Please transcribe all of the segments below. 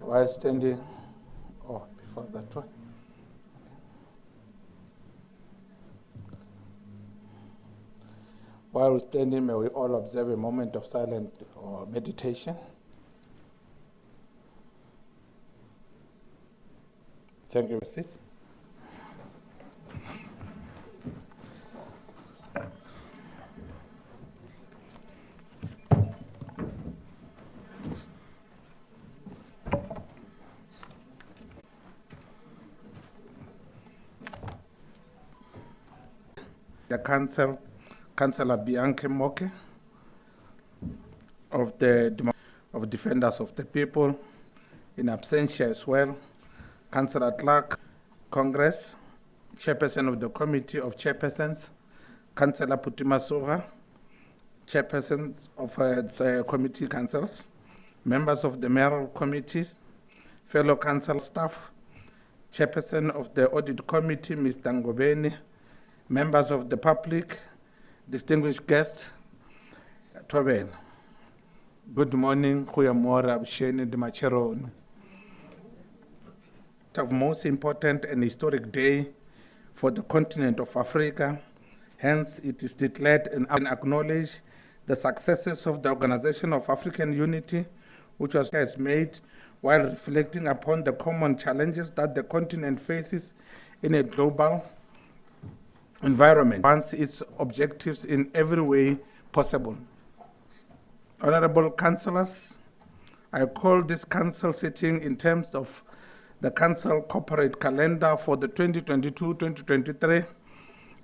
While standing, before that one. While standing, may we all observe a moment of silence or meditation. Thank you, sis. The Councillor Bianca Moke of the Defenders of the People, in absentia as well, Councillor Clark, Congress, Chairperson of the Committee of Chairpersons, Councillor Putima Soga, Chairpersons of Committee Councils, members of the Mayoral Committees, fellow Council staff, Chairperson of the Audit Committee, Mr. Ngobeni, members of the public, distinguished guests, Tobel. Good morning, Kuyamora, Absheni, Dimacheron. The most important and historic day for the continent of Africa. Hence, it is declared and acknowledge the successes of the Organization of African Unity, which has made while reflecting upon the common challenges that the continent faces in a global environment, advance its objectives in every way possible. Honorable councillors, I call this council sitting in terms of the council corporate calendar for the 2022-2023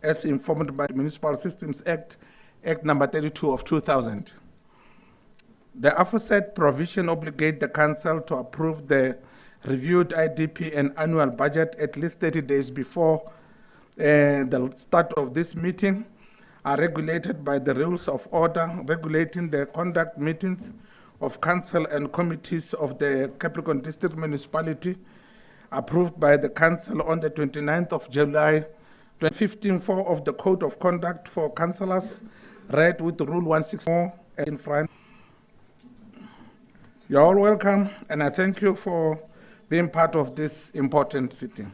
as informed by the Municipal Systems Act number 32 of 2000. The aforesaid provision obligate the council to approve the reviewed IDP and annual budget at least 30 days before the start of this meeting, are regulated by the rules of order regulating the conduct meetings of council and committees of the Capricorn District Municipality, approved by the council on the 29th of July 2015, 4 of the Code of Conduct for Councillors, read with Rule 164 in front. You're all welcome, and I thank you for being part of this important sitting.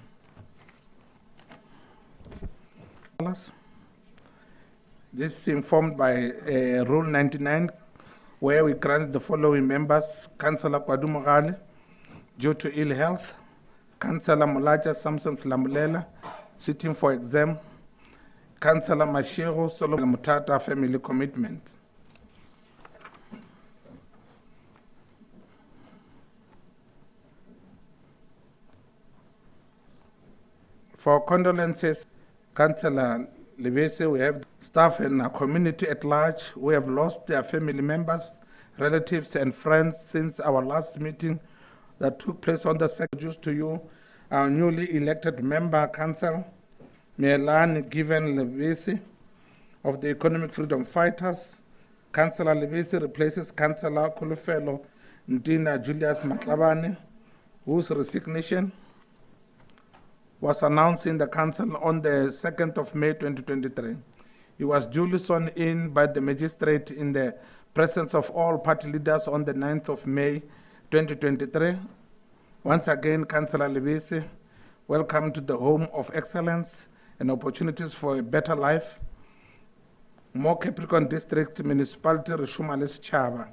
This is informed by Rule 99, where we grant the following members: Councillor Kwadumogale, due to ill health; Councillor Mulaja Samson Slamulela, sitting for exam; Councillor Mashiro Solomon Mutata, family commitment. For condolences, Councillor Lebese, we have staff and our community at large who have lost their family members, relatives, and friends since our last meeting that took place on the 2nd. To you, our newly elected member council, Mielani Given Lebese of the Economic Freedom Fighters. Councillor Lebese replaces Councillor Kulufelo Ndina Julius Matlabane, whose resignation was announced in the council on the 2nd of May 2023. He was duly sworn in by the magistrate in the presence of all party leaders on the 9th of May 2023. Once again, Councillor Lebese, welcome to the home of excellence and opportunities for a better life. More Capricorn District Municipality Rishumales Chaba,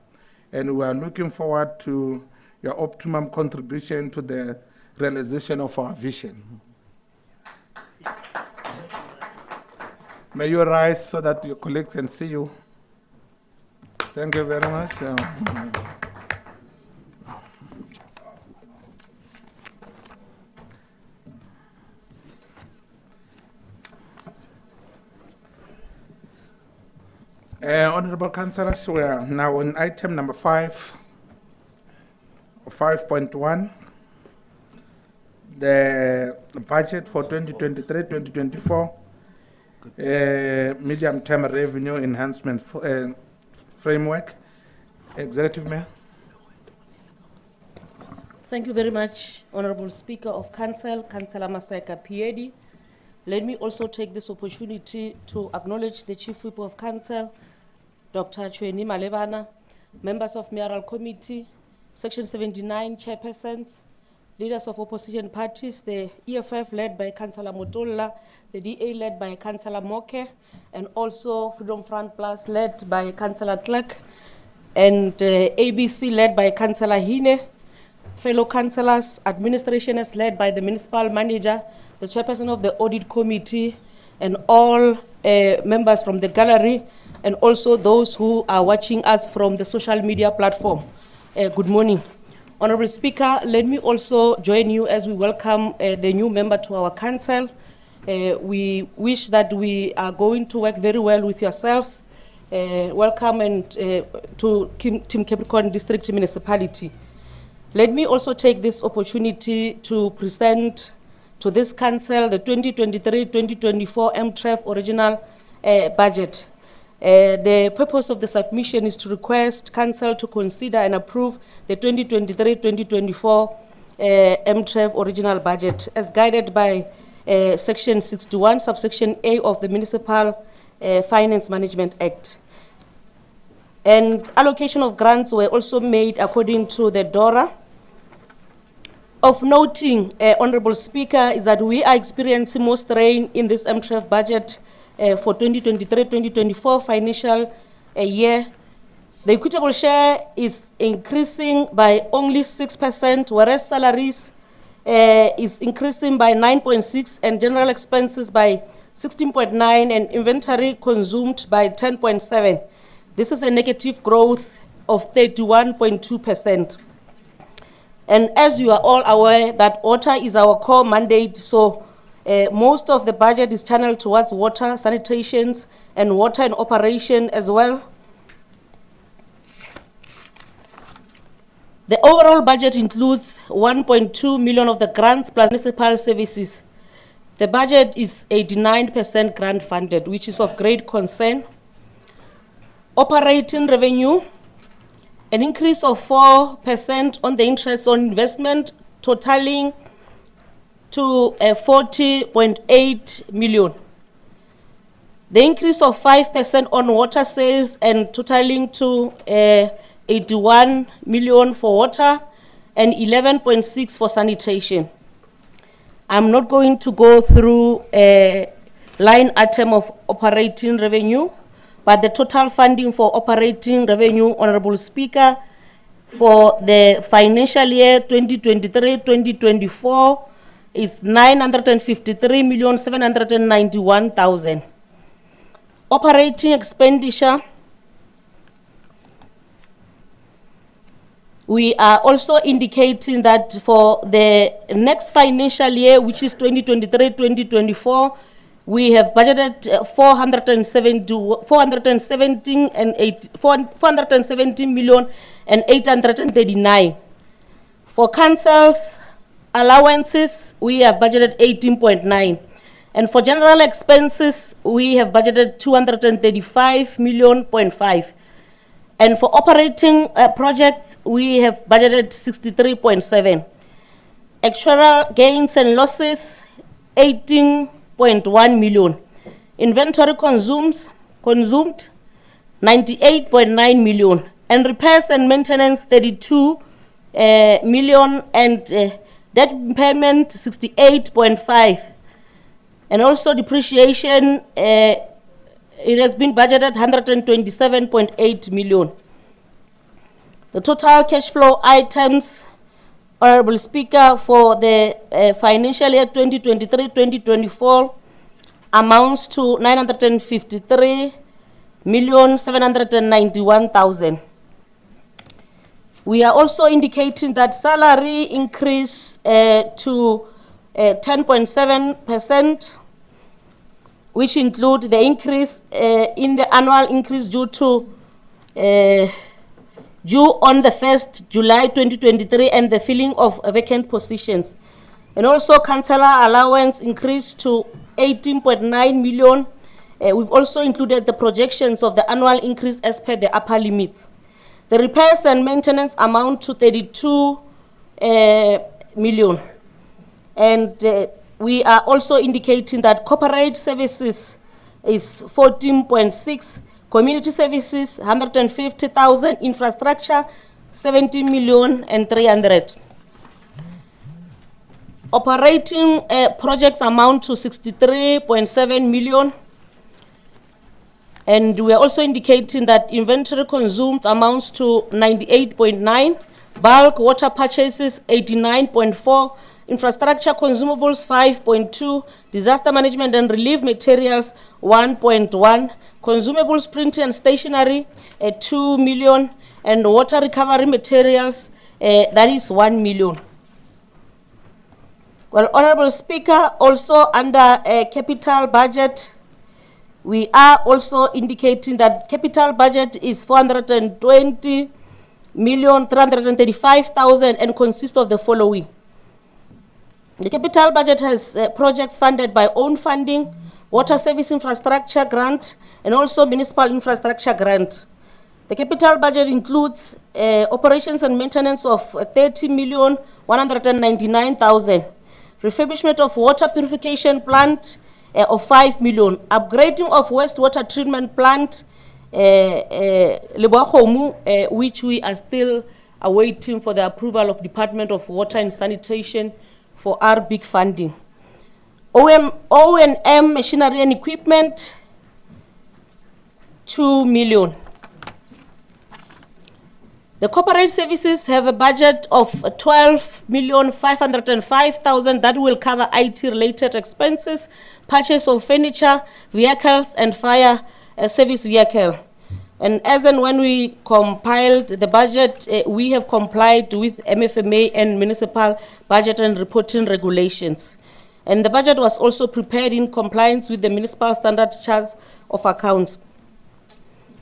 and we are looking forward to your optimum contribution to the realization of our vision. May you rise so that your colleagues can see you. Thank you very much. Honorable Councillors, we are now on item number 5.1, the budget for 2023-2024. Medium-term revenue enhancement framework. Executive Mayor. Thank you very much, Honorable Speaker of Council, Councillor Maseka Piedi. Let me also take this opportunity to acknowledge the Chief Whip of Council, Dr. Chweni Malebana, members of Mayoral Committee, Section 79 chairpersons, leaders of opposition parties, the EFF led by Councillor Motola, the DA led by Councillor Moke, and also Freedom Front Plus led by Councillor Clark, and ABC led by Councillor Hine, fellow councillors, administration is led by the municipal manager, the chairperson of the audit committee, and all members from the gallery, and also those who are watching us from the social media platform. Good morning. Honorable Speaker, let me also join you as we welcome the new member to our council. We wish that we are going to work very well with yourselves. Welcome and to Team Capricorn District Municipality. Let me also take this opportunity to present to this council the 2023-2024 MTREF original budget. The purpose of the submission is to request council to consider and approve the 2023-2024 MTREF original budget as guided by Section 61, subsection A of the Municipal Finance Management Act. And allocation of grants were also made according to the DORA. Of noting, Honorable Speaker, is that we are experiencing more strain in this MTREF budget for 2023-2024 financial year. The equitable share is increasing by only 6%, whereas salaries is increasing by 9.6%, and general expenses by 16.9%, and inventory consumed by 10.7%. This is a negative growth of 31.2%. And as you are all aware, that water is our core mandate, so most of the budget is channeled towards water, sanitations, and water and operation as well. The overall budget includes 1.2 million of the grants plus municipal services. The budget is 89% grant funded, which is of great concern. Operating revenue, an increase of 4% on the interest on investment, totaling to 40.8 million. The increase of 5% on water sales and totaling to 81 million for water and 11.6 for sanitation. I'm not going to go through a line item of operating revenue, but the total funding for operating revenue, Honorable Speaker, for the financial year 2023-2024 is 953,791,000. Operating expenditure, we are also indicating that for the next financial year, which is 2023-2024, we have budgeted 417,839,000. For councils allowances, we have budgeted 18.9. And for general expenses, we have budgeted 235.5 million. And for operating projects, we have budgeted 63.7. Actual gains and losses, 18.1 million. Inventory consumed 98.9 million. And repairs and maintenance, 32 million. And debt impairment, 68.5. And also depreciation, it has been budgeted 127.8 million. The total cash flow items, Honorable Speaker, for the financial year 2023-2024 amounts to 953,791,000. We are also indicating that salary increase to 10.7%, which include the increase in the annual increase due on the 1st July 2023 and the filling of vacant positions. And also councillor allowance increased to 18.9 million. We've also included the projections of the annual increase as per the upper limits. The repairs and maintenance amount to 32 million. And we are also indicating that corporate services is 14.6, community services 150,000, infrastructure 70,300,000. Operating projects amount to 63.7 million. And we are also indicating that inventory consumed amounts to 98.9, bulk water purchases 89.4, infrastructure consumables 5.2, disaster management and relief materials 1.1, consumables printing and stationery 2 million, and water recovery materials that is 1 million. Well, Honorable Speaker, also under capital budget, we are also indicating that capital budget is 420,335,000 and consists of the following. The capital budget has projects funded by own funding, water service infrastructure grant, and also municipal infrastructure grant. The capital budget includes operations and maintenance of 30,199,000, refurbishment of water purification plant of 5 million, upgrading of wastewater treatment plant, which we are still awaiting for the approval of Department of Water and Sanitation for our big funding. O&M machinery and equipment, 2 million. The corporate services have a budget of 12,505,000 that will cover IT-related expenses, purchase of furniture, vehicles, and fire service vehicle. And as and when we compiled the budget, we have complied with MFMA and municipal budget and reporting regulations. And the budget was also prepared in compliance with the municipal standard charge of accounts.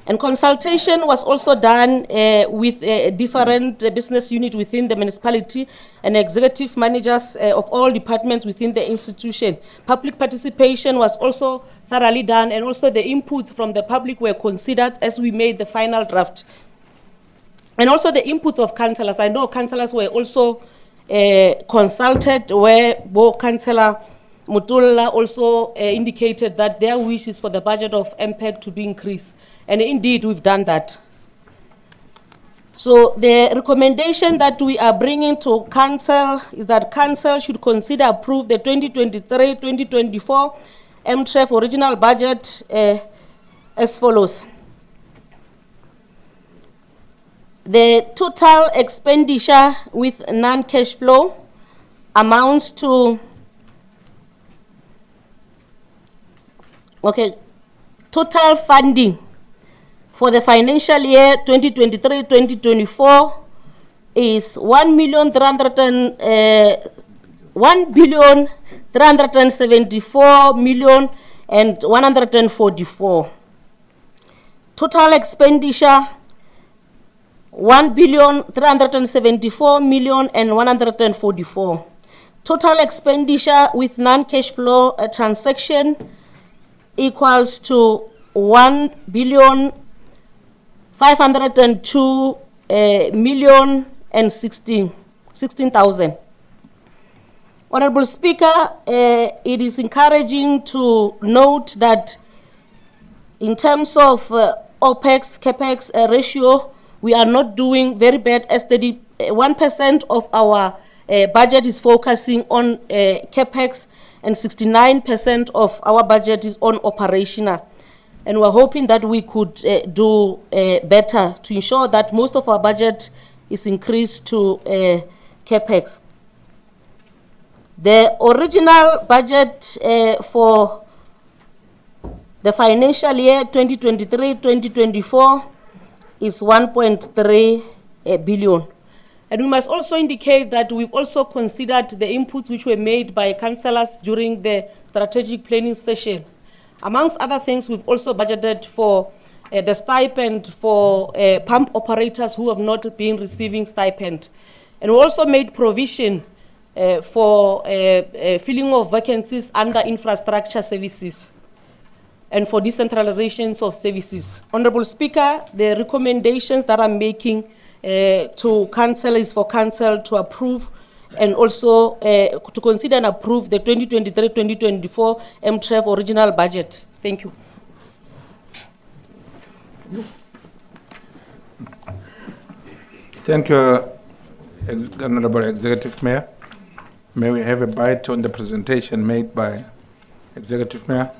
And consultation was also done with different business units within the municipality and executive managers of all departments within the institution. Public participation was also thoroughly done, and also the inputs from the public were considered as we made the final draft. And also the inputs of councillors. I know councillors were also consulted, where both Councillor Mutulla also indicated that their wish is for the budget of MPEG to be increased. And indeed, we've done that. So the recommendation that we are bringing to Council is that Council should consider approve the 2023-2024 MTREF original budget as follows. The total expenditure with non-cash flow amounts to, total funding for the financial year 2023-2024 is 1,374,144. Total expenditure 1,374,144. Total expenditure with non-cash flow transaction equals to 1,502,016,000. Honorable Speaker, it is encouraging to note that in terms of OPEX, CAPEX ratio, we are not doing very bad, as 31% of our budget is focusing on CAPEX, and 69% of our budget is on operational. And we're hoping that we could do better to ensure that most of our budget is increased to CAPEX. The original budget for the financial year 2023-2024 is 1.3 billion. And we must also indicate that we've also considered the inputs which were made by councillors during the strategic planning session. Amongst other things, we've also budgeted for the stipend for pump operators who have not been receiving stipend. And we also made provision for filling of vacancies under infrastructure services and for decentralizations of services. Honorable Speaker, the recommendations that I'm making to Council is for Council to approve and also to consider and approve the 2023-2024 MTREF original budget. Thank you. Thank you, Honorable Executive Mayor. May we have a bite on the presentation made by Executive Mayor?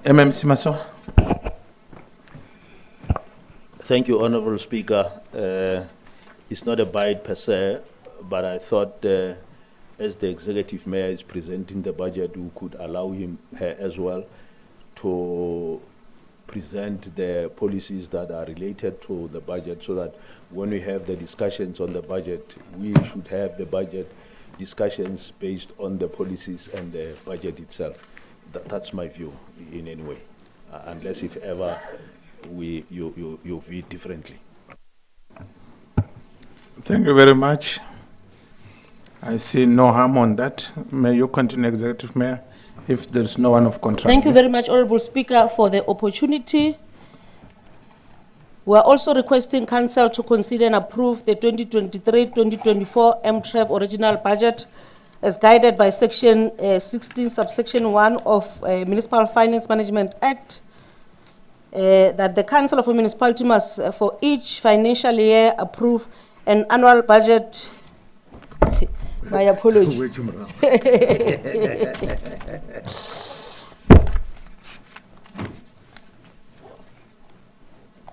MMC Maso. Thank you, Honorable Speaker. It's not a bite per se, but I thought as the Executive Mayor is presenting the budget, we could allow her as well to present the policies that are related to the budget, so that when we have the discussions on the budget, we should have the budget discussions based on the policies and the budget itself. That's my view in any way, unless if ever you view differently. Thank you very much. I see no harm on that. May you continue, Executive Mayor, if there's no one of contrary. Thank you very much, Honorable Speaker, for the opportunity. We are also requesting Council to consider and approve the 2023-2024 MTREV original budget as guided by Section 16, subsection 1 of Municipal Finance Management Act, that the Council of a Municipality must, for each financial year, approve an annual budget. My apology.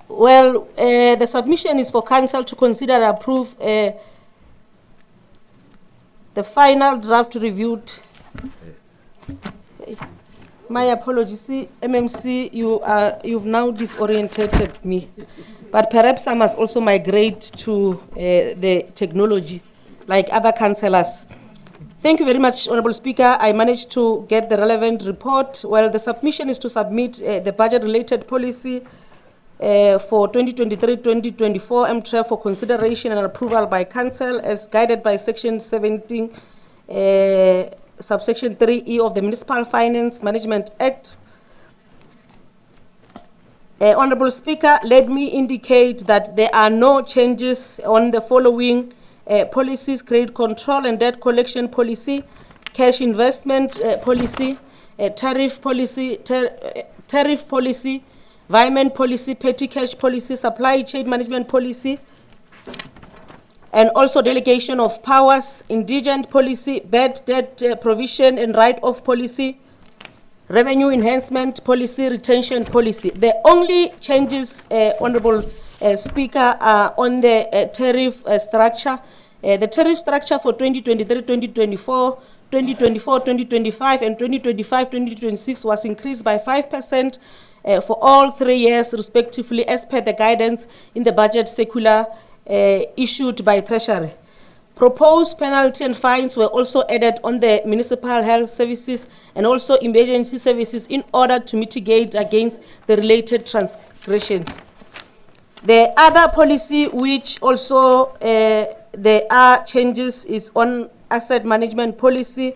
Well, the submission is for Council to consider and approve the final draft reviewed. My apologies, see, MMC, you've now disorientated me. But perhaps I must also migrate to the technology, like other councillors. Thank you very much, Honourable Speaker. I managed to get the relevant report. Well, the submission is to submit the budget-related policy for 2023-2024 MTREV for consideration and approval by Council as guided by Section 17, subsection 3E of the Municipal Finance Management Act. Honourable Speaker, let me indicate that there are no changes on the following policies: credit control and debt collection policy, cash investment policy, tariff policy, environment policy, petty cash policy, supply chain management policy, and also delegation of powers, indigent policy, bad debt provision and write-off policy, revenue enhancement policy, retention policy. The only changes, Honourable Speaker, are on the tariff structure. The tariff structure for 2023-2024, 2024-2025, and 2025-2026 was increased by 5% for all 3 years, respectively, as per the guidance in the budget circular issued by Treasury. Proposed penalty and fines were also added on the municipal health services and also emergency services in order to mitigate against the related transgressions. The other policy which also there are changes is on asset management policy,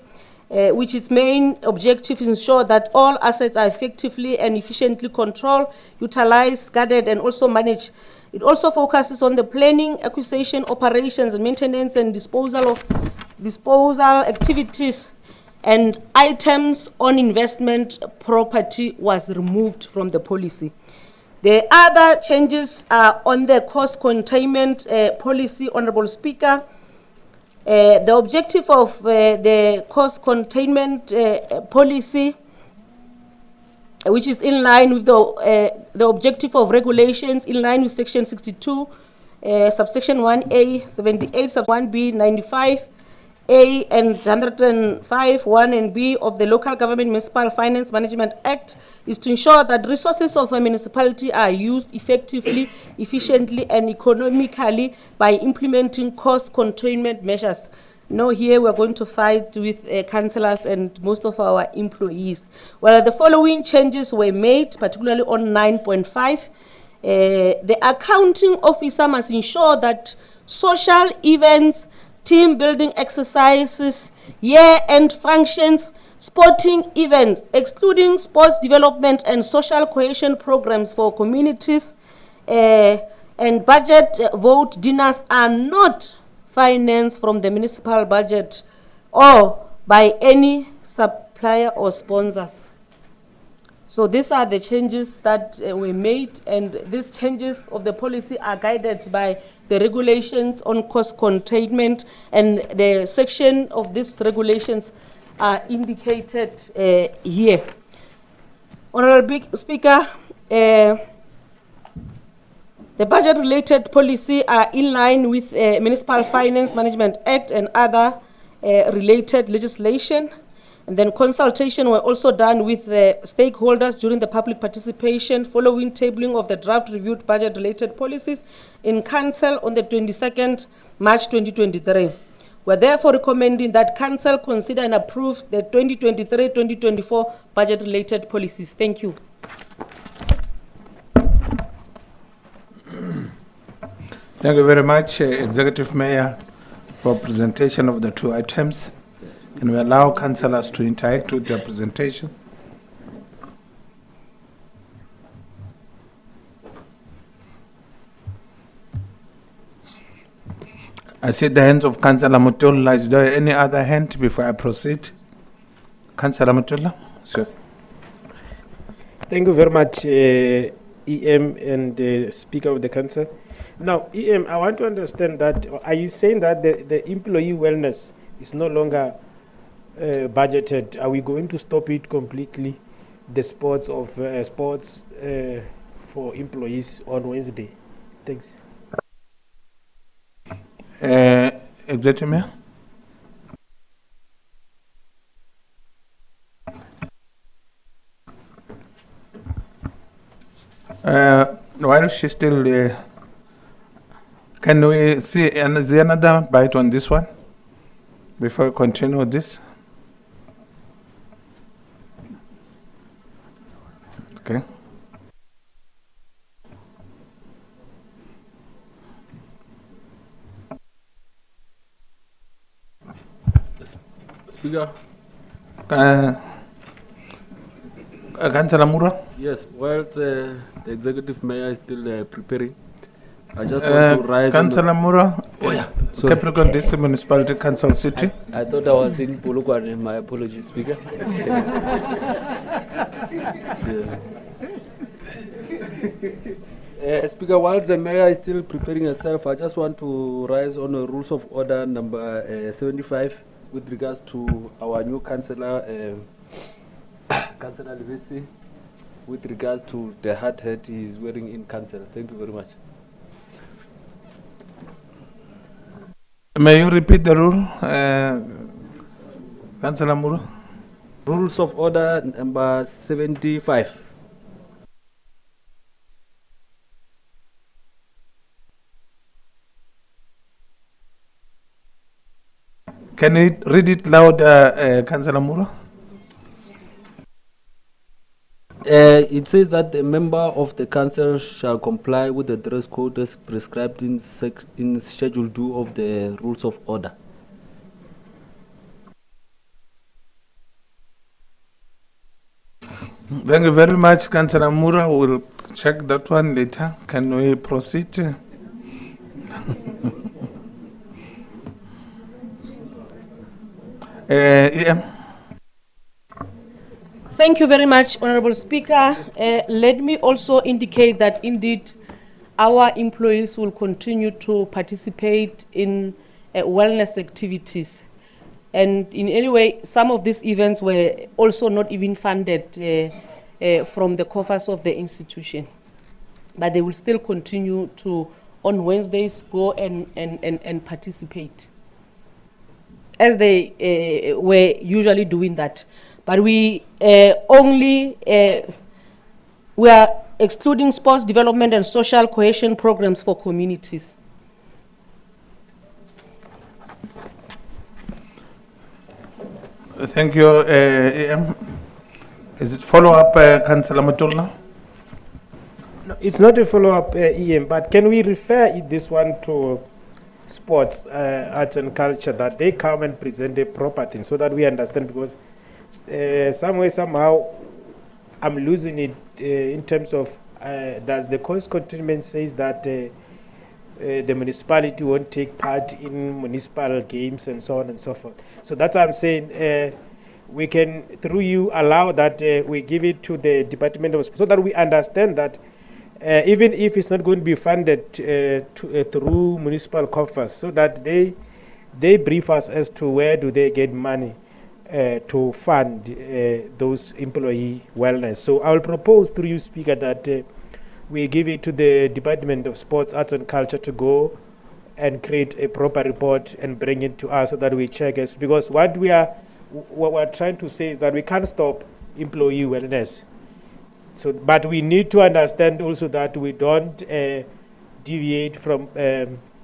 which its main objective is to ensure that all assets are effectively and efficiently controlled, utilized, guarded, and also managed. It also focuses on the planning, acquisition, operations, maintenance, and disposal activities, and items on investment property was removed from the policy. The other changes are on the cost containment policy, Honourable Speaker. The objective of the cost containment policy, which is in line with the objective of regulations, in line with Section 62, subsection 1A, 78, sub 1B, 95, A, and 105, 1 and B of the Local Government Municipal Finance Management Act, is to ensure that resources of a municipality are used effectively, efficiently, and economically by implementing cost containment measures. Now here we're going to fight with councillors and most of our employees. Well, the following changes were made, particularly on 9.5. The accounting officer must ensure that social events, team building exercises, year-end functions, sporting events, excluding sports development and social cohesion programs for communities, and budget vote dinners are not financed from the municipal budget or by any supplier or sponsors. So these are the changes that were made, and these changes of the policy are guided by the regulations on cost containment, and the section of these regulations are indicated here. Honorable Speaker, the budget-related policy are in line with Municipal Finance Management Act and other related legislation. And then consultation were also done with the stakeholders during the public participation following tabling of the draft reviewed budget-related policies in Council on the 22nd March 2023. We're therefore recommending that Council consider and approve the 2023-2024 budget-related policies. Thank you. Thank you very much, Executive Mayor, for presentation of the two items. Can we allow councillors to interact with their presentation? I see the hands of Councillor Mutola. Is there any other hand before I proceed? Councillor Mutola? Sure. Thank you very much, EM and Speaker of the Council. Now, EM, I want to understand that, are you saying that the employee wellness is no longer budgeted? Are we going to stop it completely, the sports for employees on Wednesday? Thanks. Executive Mayor? While she's still can we see another bite on this one before we continue with this? Okay. Speaker? Councillor Mura? Yes, while the Executive Mayor is still preparing, I just want to rise. Councillor Mura? Oh, yeah. Sorry. Capricorn District Municipality Council City. I thought I was in Polokwane. My apologies, Speaker. Speaker, while the Mayor is still preparing herself, I just want to rise on the Rules of Order number 75 with regards to our new Councillor, Councillor Livesi, with regards to the hard hat he is wearing in Council. Thank you very much. May you repeat the rule, Councillor Mura? Rules of Order number 75. Can you read it loud, Councillor Mura? It says that a member of the council shall comply with the dress code as prescribed in Schedule 2 of the Rules of Order. Thank you very much, Councillor Mura. We'll check that one later. Can we proceed? EM. Thank you very much, Honorable Speaker. Let me also indicate that indeed our employees will continue to participate in wellness activities. And in any way, some of these events were also not even funded from the coffers of the institution. But they will still continue to, on Wednesdays, go and participate, as they were usually doing that. But we we are excluding sports development and social cohesion programs for communities. Thank you, EM. Is it follow-up, Councillor Mutola? No, it's not a follow-up, EM, but can we refer this one to sports, arts and culture, that they come and present a proper thing so that we understand, because somehow I'm losing it in terms of does the cost containment says that the municipality won't take part in municipal games and so on and so forth. So that's what I'm saying. We can, through you, allow that we give it to the Department of Sports so that we understand that even if it's not going to be funded through municipal coffers, so that they brief us as to where do they get money to fund those employee wellness. So I will propose through you, Speaker, that we give it to the Department of Sports, Arts and Culture to go and create a proper report and bring it to us so that we check it. Because what we're trying to say is that we can't stop employee wellness. So, but we need to understand also that we don't deviate from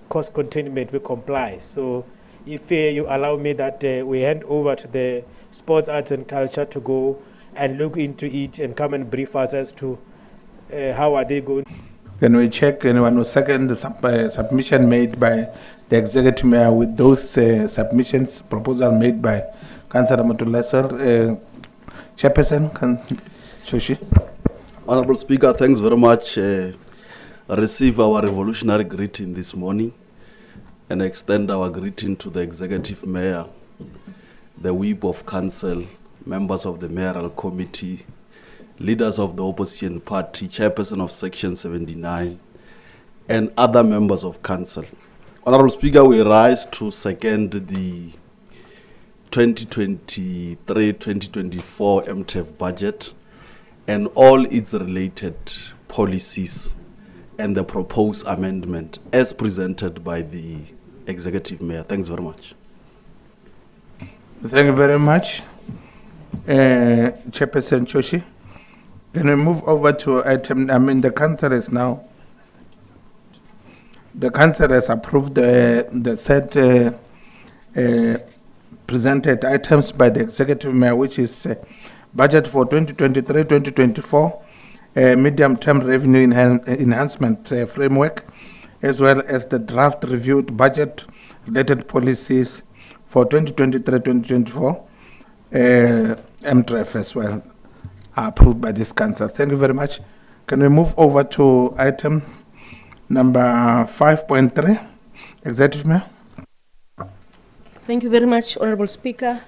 cost containment, we comply. So if you allow me that we hand over to the Sports, Arts and Culture to go and look into it and come and brief us as to how are they going. Can we check anyone who second the submission made by the Executive Mayor with those submissions, proposal made by Councillor Motulesser, Chairperson, Shoshi? Honorable Speaker, thanks very much. I receive our revolutionary greeting this morning and extend our greeting to the Executive Mayor, the Whip of Council, members of the Mayoral Committee, leaders of the opposition party, Chairperson of Section 79, and other members of Council. Honorable Speaker, we rise to second the 2023-2024 MTEF budget and all its related policies and the proposed amendment as presented by the Executive Mayor. Thanks very much. Thank you very much. Chairperson Choshi. Can we move over to item, the council is now, the council has approved the set presented items by the Executive Mayor, which is budget for 2023-2024, medium-term revenue enhancement framework, as well as the draft reviewed budget-related policies for 2023-2024, MTREF as well, are approved by this council. Thank you very much. Can we move over to item number 5.3, Executive Mayor? Thank you very much, Honorable Speaker.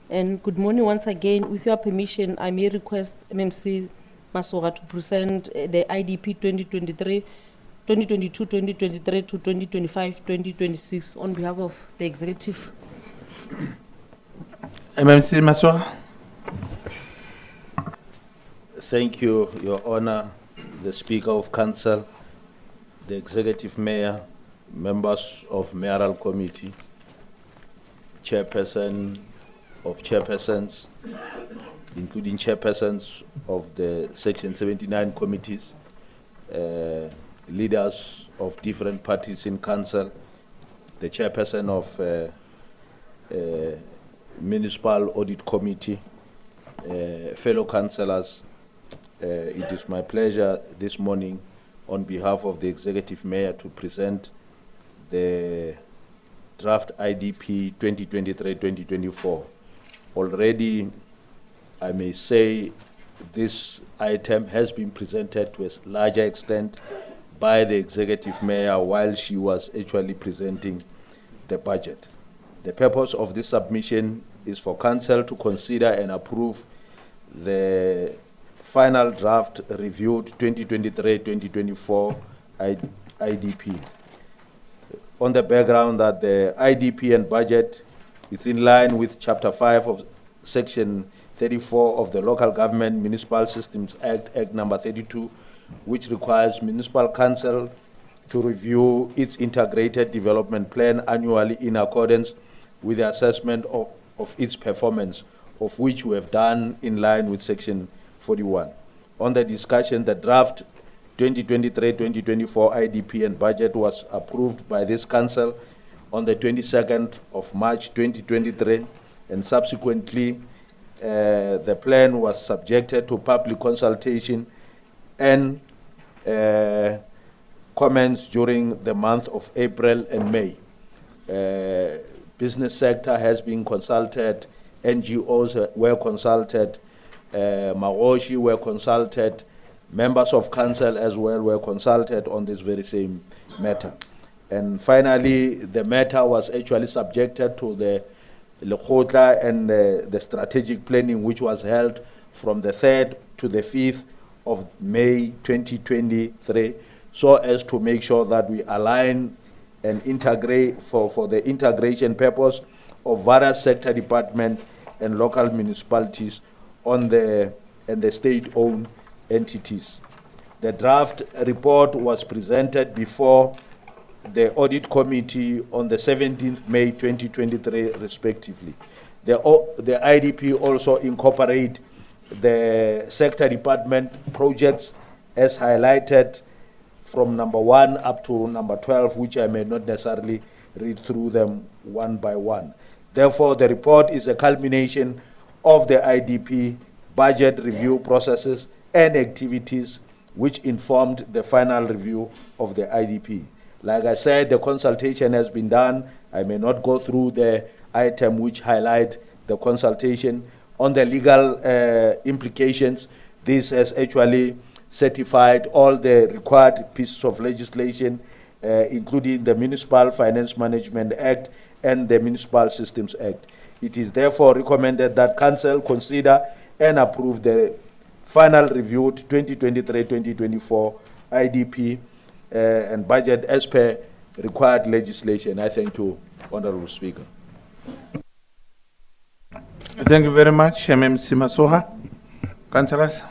And good morning once again. With your permission, I may request MMC Masoga to present the IDP 2022-2023 to 2025-2026 on behalf of the Executive. MMC Masoga. Thank you, Your Honor, the Speaker of Council, the Executive Mayor, members of Mayoral Committee, Chairperson of Chairpersons, including Chairpersons of the Section 79 committees, leaders of different parties in Council, the Chairperson of Municipal Audit Committee, fellow councillors. It is my pleasure this morning on behalf of the Executive Mayor to present the draft IDP 2023-2024. Already, I may say this item has been presented to a larger extent by the Executive Mayor while she was actually presenting the budget. The purpose of this submission is for Council to consider and approve the final draft reviewed 2023-2024 IDP. On the background that the IDP and budget is in line with Chapter 5 of Section 34 of the Local Government Municipal Systems Act number 32, which requires Municipal Council to review its integrated development plan annually in accordance with the assessment of its performance, of which we have done in line with Section 41. On the discussion, the draft 2023-2024 IDP and budget was approved by this Council on the 22nd of March 2023, and subsequently the plan was subjected to public consultation and comments during the month of April and May. Business sector has been consulted, NGOs were consulted, Maroshi were consulted, Members of council as well were consulted on this very same matter. And finally, the matter was actually subjected to the Lekgotla and the strategic planning, which was held from the 3rd to the 5th of May 2023, so as to make sure that we align and integrate for the integration purpose of various sector departments and local municipalities and the state-owned entities. The draft report was presented before the audit committee on the 17th May 2023, respectively. The IDP also incorporate the sector department projects as highlighted from number 1 up to number 12, which I may not necessarily read through them one by one. Therefore, the report is a culmination of the IDP budget review processes and activities which informed the final review of the IDP. Like I said, the consultation has been done. I may not go through the item which highlight the consultation. On the legal implications, this has actually certified all the required pieces of legislation, including the Municipal Finance Management Act and the Municipal Systems Act. It is therefore recommended that Council consider and approve the final reviewed 2023-2024 IDP and budget as per required legislation. I thank you, Honorable Speaker. Thank you very much, MMC Masoha. Councillors.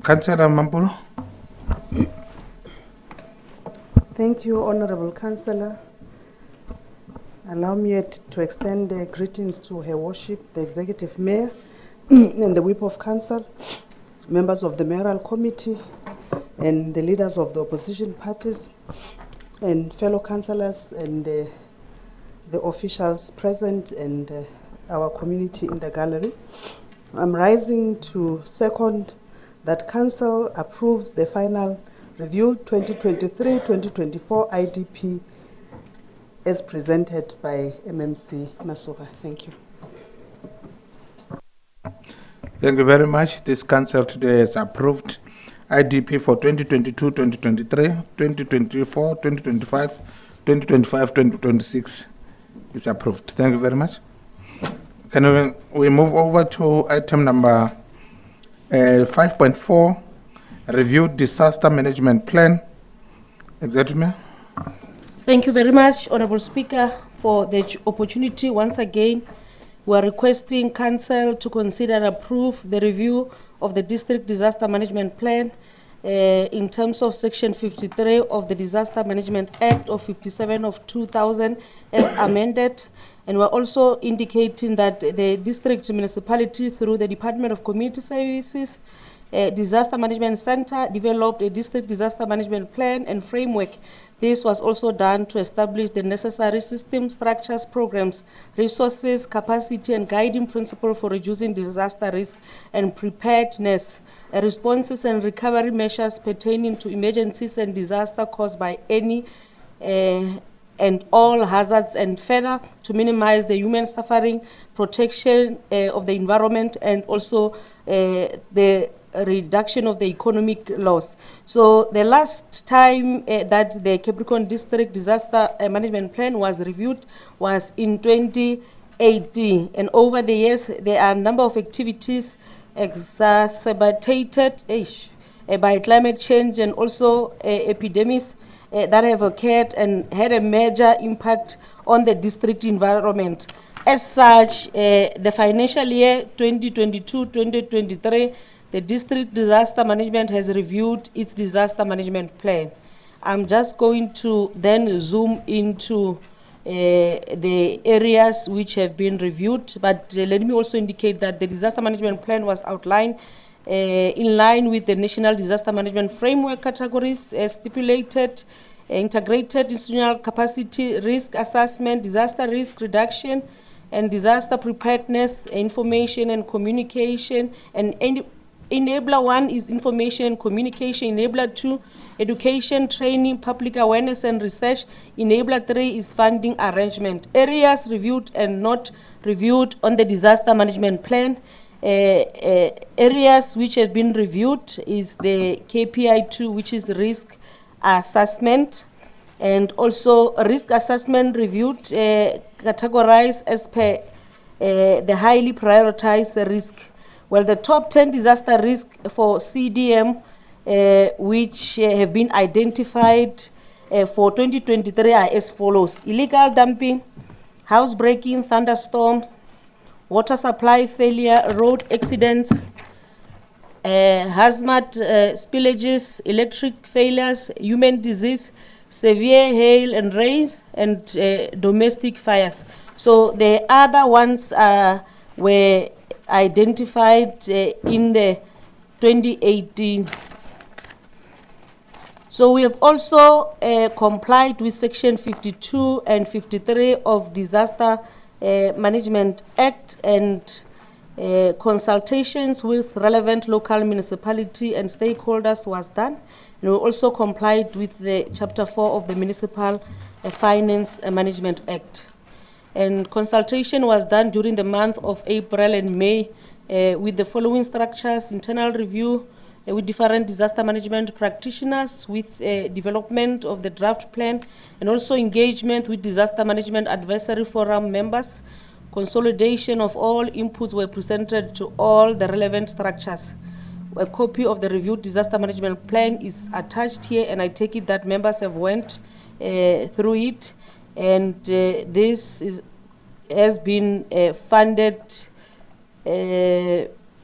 Councillor Mampulo. Thank you, Honorable Councillor. Allow me to extend greetings to Her Worship, the Executive Mayor, and the Whip of Council, members of the Mayoral Committee, and the leaders of the opposition parties, and fellow councillors, and the officials present, and our community in the gallery. I'm rising to second that Council approves the final review 2023-2024 IDP as presented by MMC Masoha. Thank you. Thank you very much. This council today has approved IDP for 2022-2023, 2024-2025, 2025-2026 is approved. Thank you very much. Can we move over to item number 5.4, Review Disaster Management Plan. Executive. Thank you very much, Honorable Speaker, for the opportunity. Once again, we are requesting Council to consider and approve the review of the District Disaster Management Plan in terms of Section 53 of the Disaster Management Act of 57 of 2000 as amended. And we're also indicating that the district municipality, through the Department of Community Services, Disaster Management Center, developed a district disaster management plan and framework. This was also done to establish the necessary system structures, programs, resources, capacity, and guiding principle for reducing disaster risk and preparedness, responses and recovery measures pertaining to emergencies and disaster caused by any and all hazards, and further to minimize the human suffering, protection of the environment, and also the reduction of the economic loss. So the last time that the Capricorn District Disaster Management Plan was reviewed was in 2018. And over the years, there are a number of activities exacerbated by climate change and also epidemics that have occurred and had a major impact on the district environment. As such, the financial year 2022-2023, the District Disaster Management has reviewed its disaster management plan. I'm just going to then zoom into the areas which have been reviewed, but let me also indicate that the disaster management plan was outlined in line with the National Disaster Management Framework categories stipulated, integrated institutional capacity, risk assessment, disaster risk reduction, and disaster preparedness, information and communication. And enabler 1 is information and communication. Enabler 2, education, training, public awareness and research. Enabler 3 is funding arrangement. Areas reviewed and not reviewed on the disaster management plan. Areas which have been reviewed is the KPI 2, which is risk assessment, and also risk assessment reviewed, categorized as per the highly prioritized risk. Well, the top 10 disaster risk for CDM, which have been identified for 2023 are as follows: illegal dumping, housebreaking, thunderstorms, water supply failure, road accidents, hazmat spillages, electric failures, human disease, severe hail and rains, and domestic fires. So the other ones were identified in the 2018. So we have also complied with Section 52 and 53 of Disaster Management Act, and consultations with relevant local municipality and stakeholders was done. And we also complied with the Chapter 4 of the Municipal Finance Management Act. And consultation was done during the month of April and May with the following structures: internal review with different disaster management practitioners, with development of the draft plan, and also engagement with disaster management advisory forum members. Consolidation of all inputs were presented to all the relevant structures. A copy of the reviewed disaster management plan is attached here, and I take it that members have went through it, and this has been funded.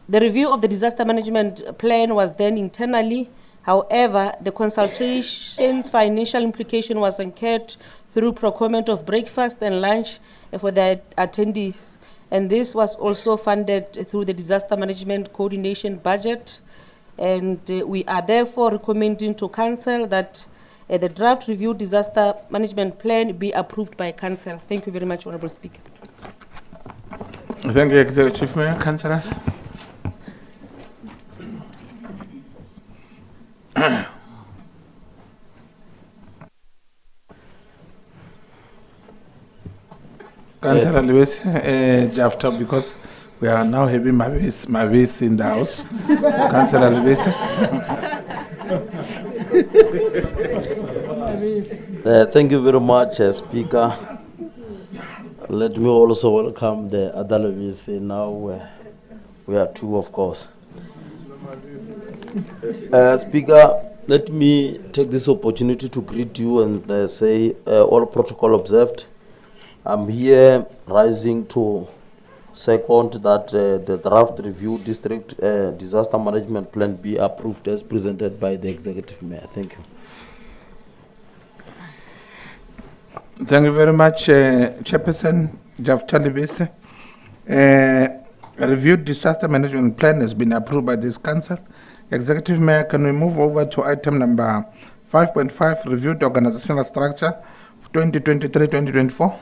The review of the disaster management plan was done internally. However, the consultation's financial implication was incurred through procurement of breakfast and lunch for the attendees. And this was also funded through the disaster management coordination budget. And we are therefore recommending to Council that the draft review disaster management plan be approved by Council. Thank you very much, Honourable Speaker. Thank you, Executive Mayor. Councillors. Councillor Lewis, after, because we are now having Mavis in the house. Councillor Lewis. Thank you very much, Speaker. Let me also welcome the other Lewis. Now we are two, of course. Speaker, let me take this opportunity to greet you and say all protocol observed. I'm here rising to second that the draft review district disaster management plan be approved as presented by the Executive Mayor. Thank you. Thank you very much, Chairperson Jafta Libese. A reviewed disaster management plan has been approved by this Council. Executive Mayor, can we move over to item number 5.5, reviewed organizational structure for 2023-2024?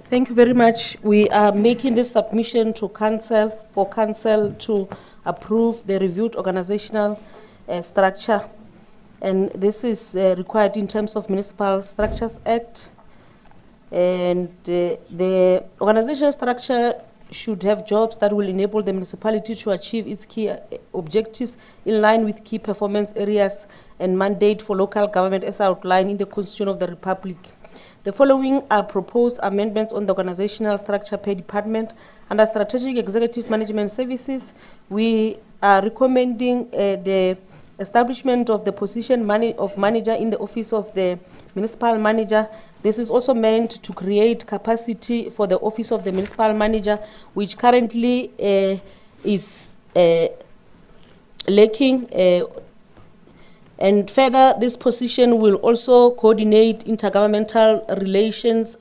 Thank you very much. We are making this submission to Council for Council to approve the reviewed organizational structure. And this is required in terms of Municipal Structures Act. And the organizational structure should have jobs that will enable the municipality to achieve its key objectives in line with key performance areas and mandate for local government as outlined in the Constitution of the Republic. The following are proposed amendments on the organizational structure per department. Under Strategic Executive Management Services, we are recommending the establishment of the position of manager in the office of the municipal manager. This is also meant to create capacity for the office of the municipal manager, which currently is lacking. And further, this position will also coordinate intergovernmental relations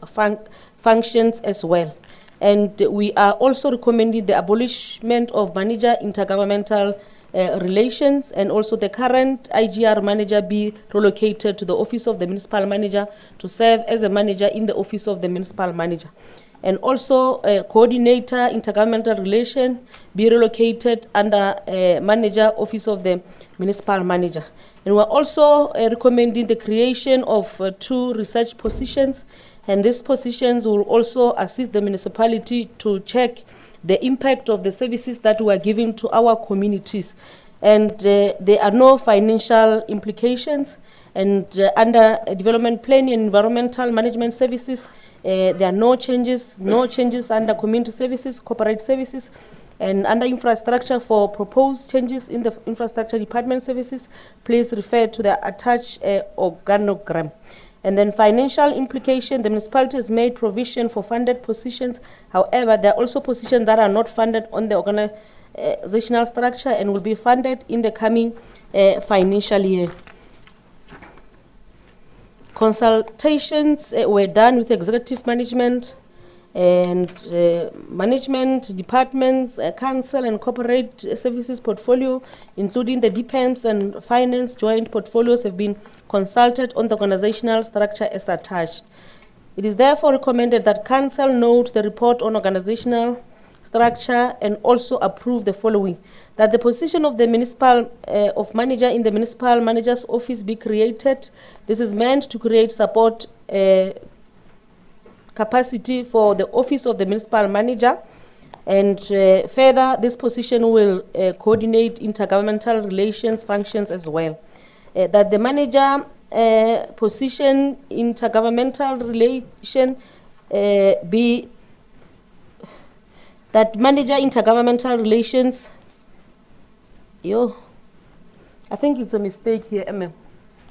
functions as well. And we are also recommending the abolishment of manager intergovernmental Relations, and also the current IGR manager be relocated to the office of the municipal manager to serve as a manager in the office of the municipal manager. And also coordinator intergovernmental relation be relocated under manager office of the municipal manager. And we're also recommending the creation of 2 research positions, and these positions will also assist the municipality to check the impact of the services that we are giving to our communities. And there are no financial implications, and under development planning and environmental management services, there are no changes under community services, corporate services, and under infrastructure. For proposed changes in the infrastructure department services, please refer to the attached organogram. And then financial implication, the municipality has made provision for funded positions. However, there are also positions that are not funded on the organizational structure and will be funded in the coming financial year. Consultations were done with executive management and management departments, council and corporate services portfolio, including the defense and finance joint portfolios, have been consulted on the organizational structure as attached. It is therefore recommended that council note the report on organizational structure and also approve the following: that the position of the municipal of manager in the municipal manager's office be created. This is meant to create support capacity for the office of the municipal manager, and further this position will coordinate intergovernmental relations functions as well. That the manager position intergovernmental relation be that manager intergovernmental relations, I think it's a mistake here, MM.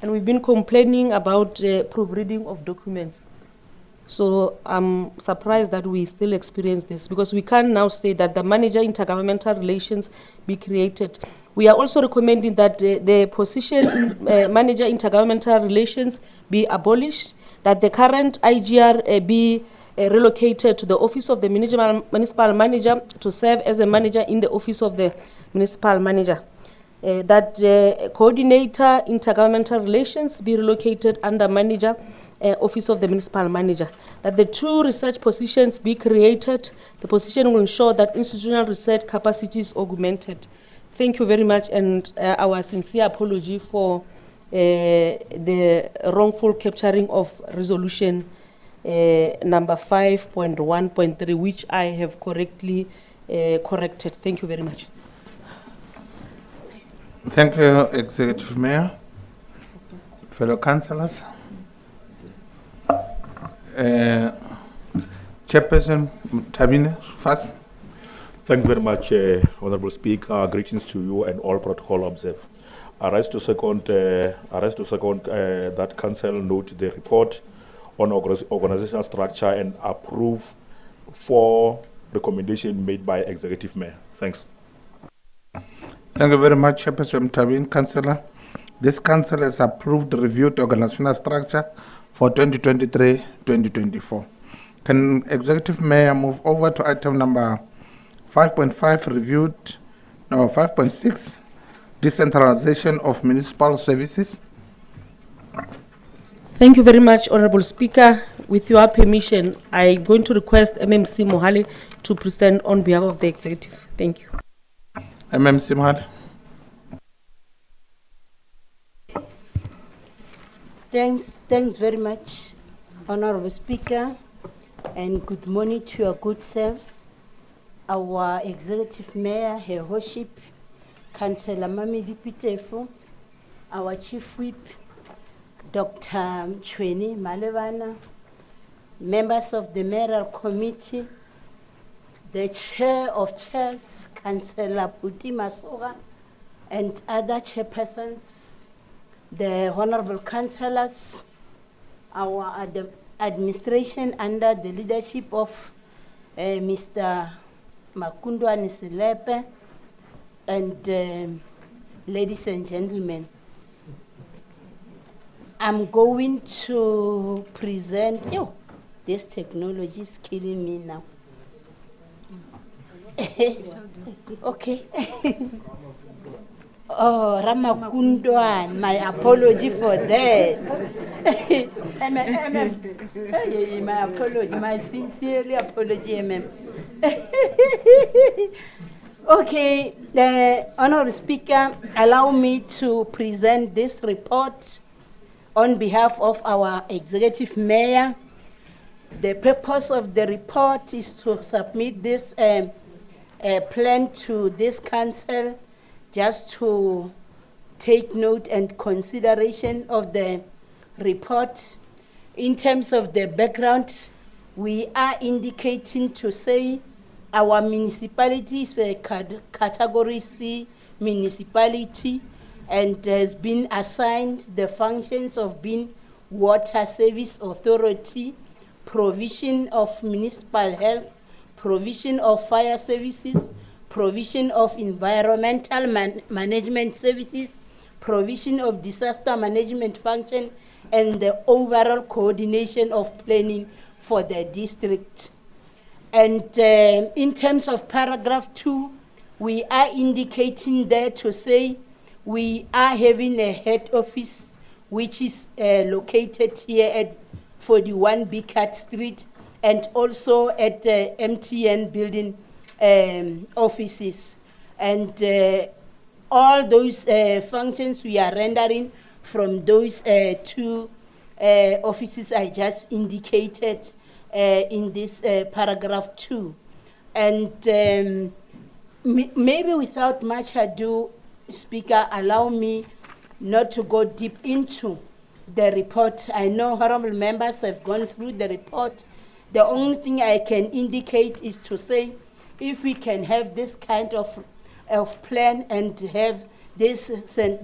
And we've been complaining about proofreading of documents. So I'm surprised that we still experience this, because we can now say that the manager intergovernmental relations be created. We are also recommending that the position manager intergovernmental relations be abolished, that the current IGR be relocated to the office of the municipal manager to serve as a manager in the office of the municipal manager. That coordinator intergovernmental relations be relocated under manager office of the municipal manager. That the 2 research positions be created. The position will ensure that institutional research capacity is augmented. Thank you very much, and our sincere apology for the wrongful capturing of resolution number 5.1.3, which I have correctly corrected. Thank you very much. Thank you, Executive Mayor, fellow councillors. Chairperson Tabine, first. Thanks very much, Honourable Speaker. Greetings to you and all protocol observed. I rise to second that Council note the report on organizational structure and approve 4 recommendations made by Executive Mayor. Thanks. Thank you very much, Chairperson Tabine. Councillor, this council has approved the reviewed organizational structure for 2023-2024. Can Executive Mayor move over to item number 5.5, reviewed, no, 5.6, decentralization of municipal services? Thank you very much, Honorable Speaker. With your permission, I'm going to request MMC Mohale to present on behalf of the Executive. Thank you. MMC Mohale. Thanks very much, Honorable Speaker, and good morning to your good selves. Our Executive Mayor, Her Worship, Councillor Mamedi Pitefo, our Chief Whip, Dr. Chweni Malevana, members of the Mayoral Committee, the Chair of Chairs, Councillor Puti Masoga, and other chairpersons, the Honorable Councillors, our administration under the leadership of Mr. Makundo Aniselepe, and ladies and gentlemen, I'm going to present, this technology is killing me now. Okay. Oh, Ramakundwan, my apology for that. My apology, my sincerely apology, Okay, the Honourable Speaker, allow me to present this report on behalf of our Executive Mayor. The purpose of the report is to submit this plan to this council, just to take note and consideration of the report. In terms of the background, we are indicating to say our municipality is a category C municipality and has been assigned the functions of being water service authority, provision of municipal health, provision of fire services, provision of environmental management services, provision of disaster management function, and the overall coordination of planning for the district. And in terms of paragraph 2, we are indicating there to say we are having a head office which is located here at 41 Bicat Street and also at the MTN building offices. And all those functions we are rendering from those two offices I just indicated in this paragraph 2. And maybe without much ado, Speaker, allow me not to go deep into the report. I know honorable members have gone through the report. The only thing I can indicate is to say, if we can have this kind of plan and have this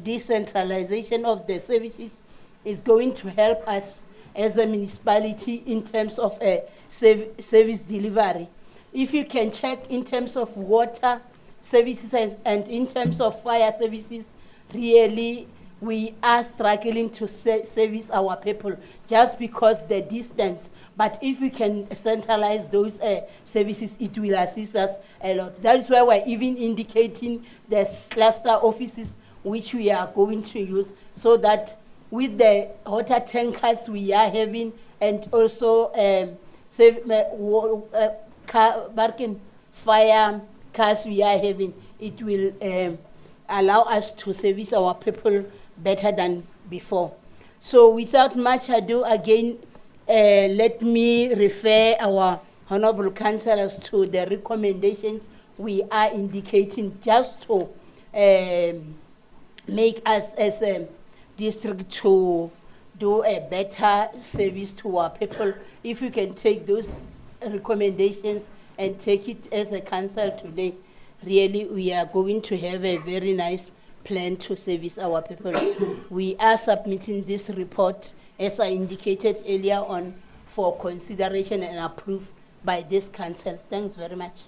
decentralization of the services, is going to help us as a municipality in terms of service delivery. If you can check in terms of water services and in terms of fire services, really we are struggling to service our people just because the distance. But if we can centralize those services, it will assist us a lot. That's why we're even indicating the cluster offices which we are going to use, so that with the water tankers we are having and also fire cars we are having, it will allow us to service our people better than before. So without much ado, again, let me refer our honorable councillors to the recommendations we are indicating, just to make us as a district to do a better service to our people. If we can take those recommendations and take it as a council today, really we are going to have a very nice plan to service our people. We are submitting this report, as I indicated earlier on, for consideration and approved by this council. Thanks very much.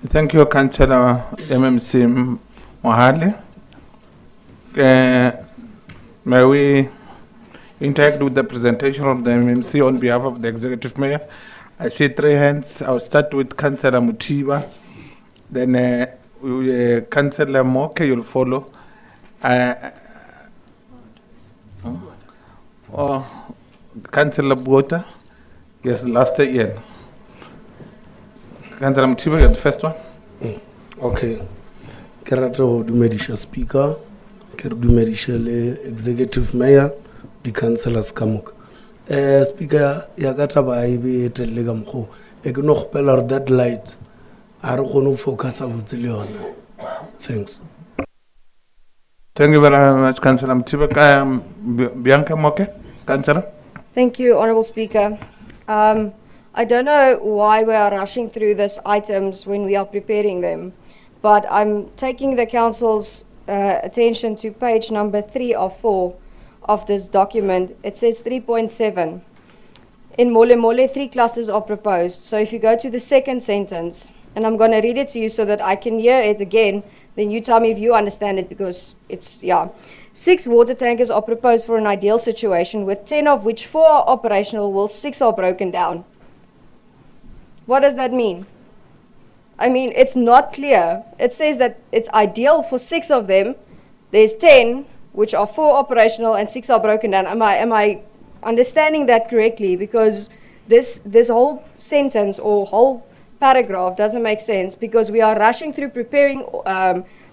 Thank you, Councillor MMC Mohale. May we interact with the presentation of the MMC on behalf of the Executive Mayor? I see 3 hands. I'll start with Councillor Mutiba, then Councillor Moke, you'll follow. Councillor Bota, yes, last year. Councillor Mutiba, you're the first one. Okay. Kerato Dumedisha Speaker, Dumedisha Executive Mayor, the Councillors Kamuk. Speaker, Yagata Baibi Telegamko, Egno Peller that light. I don't want to focus on the Leon. Thanks. Thank you very much, Councillor Mutiba. Bianca Moke, Councillor. Thank you, Honourable Speaker. I don't know why we are rushing through these items when we are preparing them, but I'm taking the Council's attention to page number 3 of 4 of this document. It says 3.7. In Mole Mole, 3 clusters are proposed. So if you go to the second sentence, and I'm going to read it to you so that I can hear it again, then you tell me if you understand it, because it's, 6 water tankers are proposed for an ideal situation, with 10 of which 4 are operational, while 6 are broken down. What does that mean? I mean, it's not clear. It says that it's ideal for 6 of them. There's 10, which are 4 operational and 6 are broken down. Am I understanding that correctly? Because this whole sentence or whole paragraph doesn't make sense, because we are rushing through preparing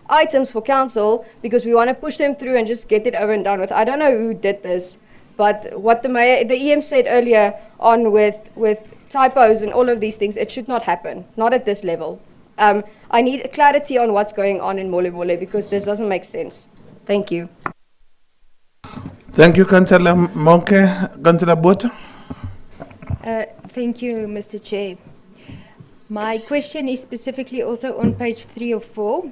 items for council because we want to push them through and just get it over and done with. I don't know who did this, but what the EM said earlier on with typos and all of these things, it should not happen, not at this level. I need clarity on what's going on in Mole Mole, because this doesn't make sense. Thank you. Thank you, Councillor Monke. Councillor Botha. Thank you, Mr. Chair. My question is specifically also on page 3 of 4.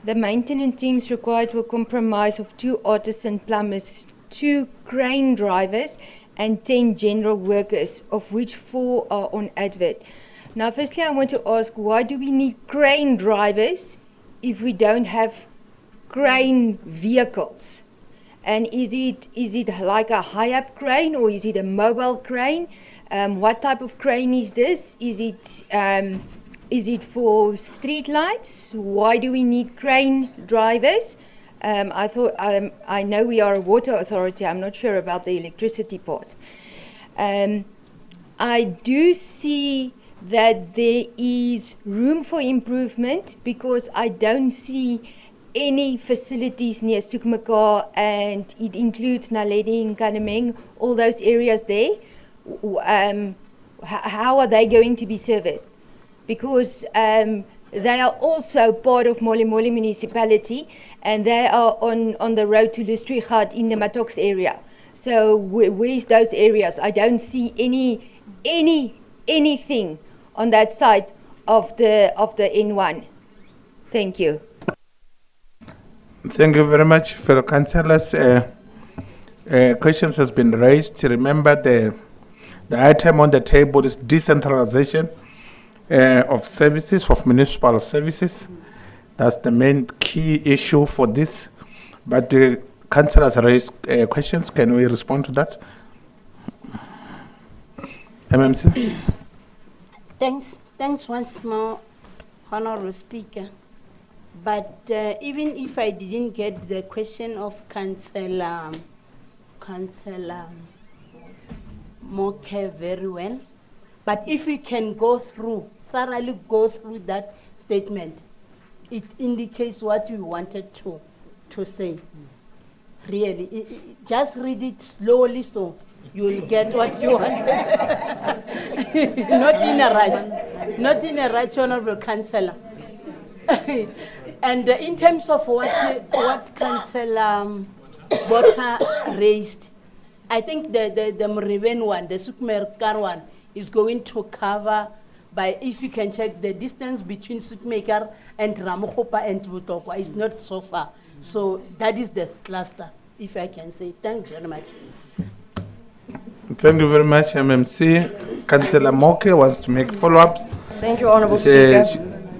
The maintenance teams required will comprise of 2 artisan plumbers, 2 crane drivers, and 10 general workers, of which 4 are on advert. Now, firstly, I want to ask, why do we need crane drivers if we don't have crane vehicles? And is it like a high-up crane, or is it a mobile crane? What type of crane is this? Is it for street lights? Why do we need crane drivers? I know we are a water authority. I'm not sure about the electricity part. I do see that there is room for improvement, because I don't see any facilities near Soekmekaar, and it includes Naledi, Kanameng, all those areas there. How are they going to be serviced? Because they are also part of Mole Mole municipality, and they are on the road to Lustrigat in the Matox area. So where's those areas? I don't see anything on that side of the N1. Thank you. Thank you very much, fellow councillors. Questions has been raised. Remember, the item on the table is decentralization of services, of municipal services. That's the main key issue for this. But the councillors raised questions. Can we respond to that? MMC. Thanks once more, Honourable Speaker. But even if I didn't get the question of Councillor Moke very well, but if we can thoroughly go through that statement, it indicates what we wanted to say. Really, just read it slowly so you will get what you want. Not in a rush, Honourable Councillor. And in terms of what Councillor Botha raised, I think the Mriven one, the Soekmekaar one, is going to cover by, if you can check the distance between Soekmekaar and Ramogopa and Butokwa, is not so far. So that is the cluster, if I can say. Thanks very much. Thank you very much, MMC. Councillor Moke wants to make follow-ups. Thank you, Honourable Speaker.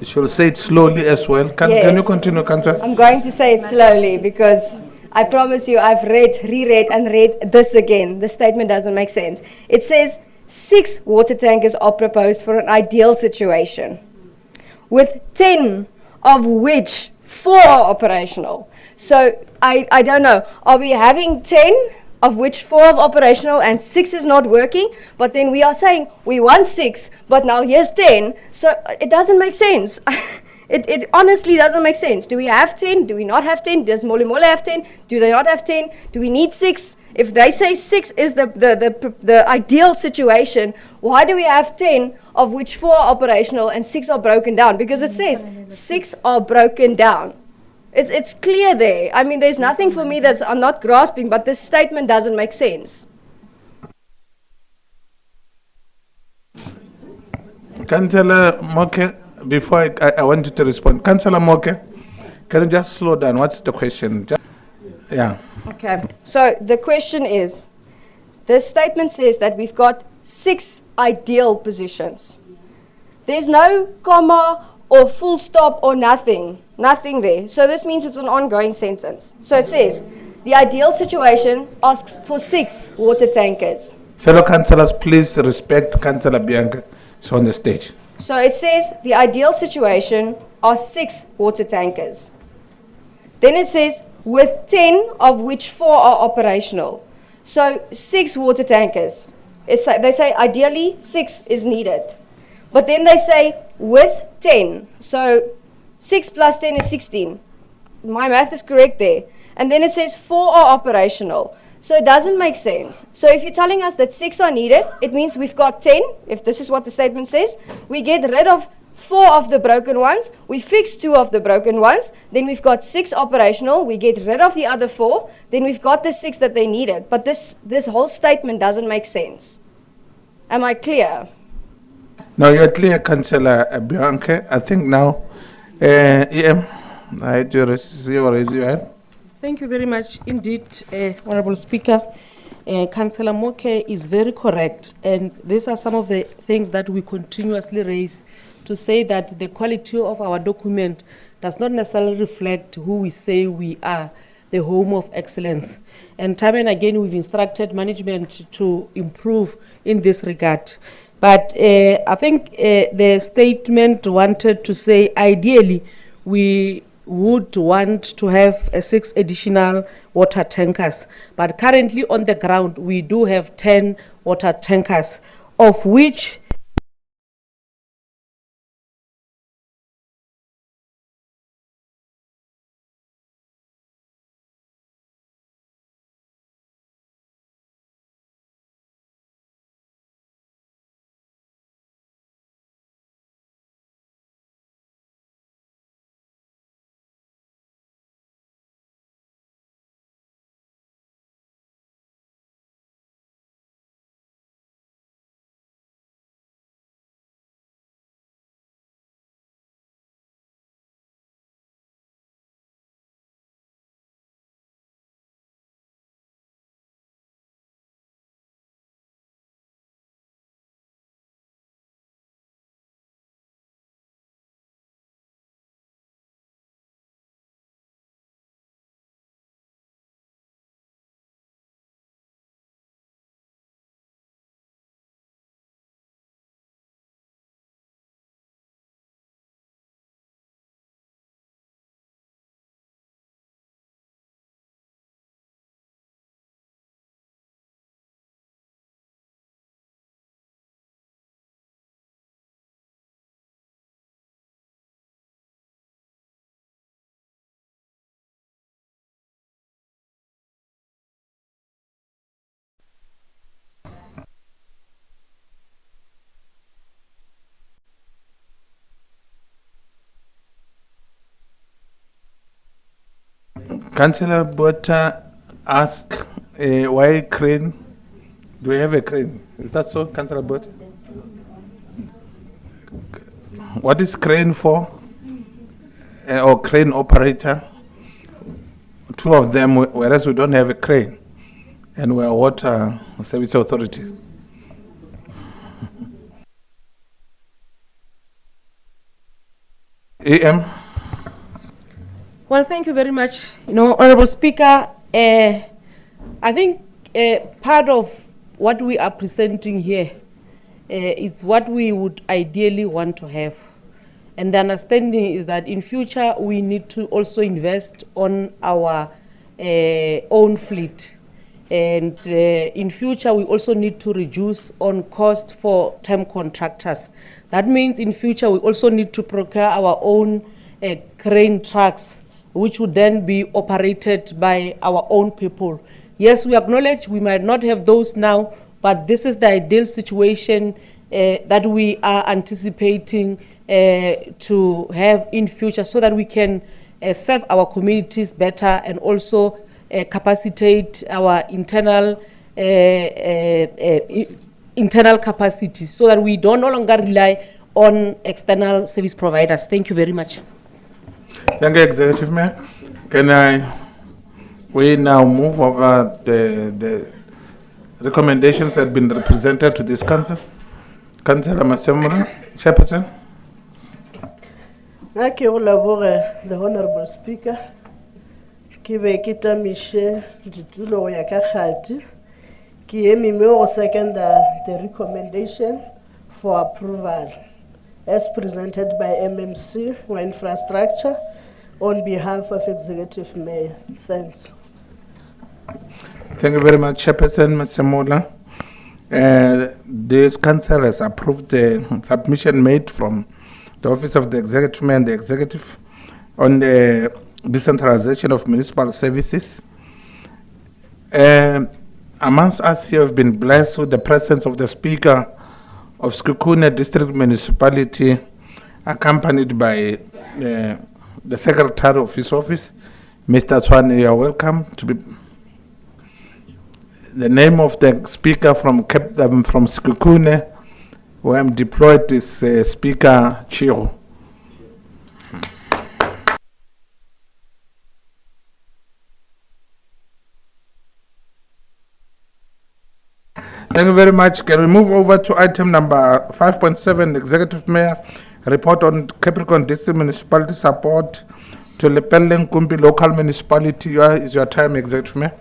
She'll say it slowly as well. Can you continue, Councillor? I'm going to say it slowly, because I promise you I've reread and read this again. The statement doesn't make sense. It says 6 water tankers are proposed for an ideal situation, with 10 of which 4 are operational. So I don't know. Are we having 10 of which 4 are operational and 6 is not working? But then we are saying we want 6, but now here's 10. So it doesn't make sense. It honestly doesn't make sense. Do we have 10? Do we not have 10? Does Mole Mole have 10? Do they not have 10? Do we need 6? If they say 6 is the ideal situation, why do we have 10 of which 4 are operational and 6 are broken down? Because it says 6 are broken down. It's clear there. I mean, there's nothing for me that I'm not grasping, but this statement doesn't make sense. Councillor Moke, before I want you to respond. Councillor Moke, can you just slow down? What's the question? Yeah. Okay. So the question is, this statement says that we've got 6 ideal positions. There's no comma or full stop or nothing there. So this means it's an ongoing sentence. So it says, the ideal situation asks for 6 water tankers. Fellow councillors, please respect Councillor Bianca. It's on the stage. So it says the ideal situation are 6 water tankers. Then it says with 10 of which 4 are operational. So 6 water tankers. They say ideally 6 is needed. But then they say with 10. So 6 plus 10 is 16. My math is correct there. And then it says 4 are operational. So it doesn't make sense. So if you're telling us that 6 are needed, it means we've got 10, if this is what the statement says. We get rid of 4 of the broken ones, we fix 2 of the broken ones, then we've got 6 operational, we get rid of the other 4, then we've got the 6 that they needed. But this whole statement doesn't make sense. Am I clear? No, you're clear, Councillor Bianca. I think now, EM, I do raise your hand. Thank you very much indeed, Honorable Speaker. Councillor Moke is very correct, and these are some of the things that we continuously raise to say that the quality of our document does not necessarily reflect who we say we are, the home of excellence. And time and again, we've instructed management to improve in this regard. But I think the statement wanted to say, ideally, we would want to have 6 additional water tankers. But currently on the ground, we do have 10 water tankers, of which Councillor Bota asked why crane? Do we have a crane? Is that so, Councillor Bota? What is crane for? Or crane operator? 2 of them, whereas we don't have a crane. And we are water service authorities. AM. Well, thank you very much. Honorable Speaker, I think part of what we are presenting here is what we would ideally want to have. And the understanding is that in future, we need to also invest on our own fleet. And in future, we also need to reduce on cost for term contractors. That means in future, we also need to procure our own crane trucks, which would then be operated by our own people. Yes, we acknowledge we might not have those now, but this is the ideal situation that we are anticipating to have in future so that we can serve our communities better and also capacitate our internal capacity so that we don't no longer rely on external service providers. Thank you very much. Thank you, Executive Mayor. We now move over the recommendations that have been represented to this council. Councillor Masemura, Chairperson. Thank you, the Honorable Speaker. Kibe kita mishe ditulo ya kakati. Kiemi me second the recommendation for approval as presented by MMC for Infrastructure on behalf of Executive Mayor. Thanks. Thank you very much, Chairperson, Mr. Mola. This council has approved the submission made from the Office of the Executive Mayor and the Executive on the decentralization of municipal services. Amongst us here, have been blessed with the presence of the Speaker of Sekhukhune District Municipality, accompanied by the Secretary of his office, Mr. Tshwane. You are welcome to be. The name of the Speaker from Sekhukhune, where I'm deployed, is Speaker Chiro. Thank you very much. Can we move over to item number 5.7, Executive Mayor report on Capricorn District Municipality support to Lepelle Nkumbi local municipality. Is your time, Executive Mayor?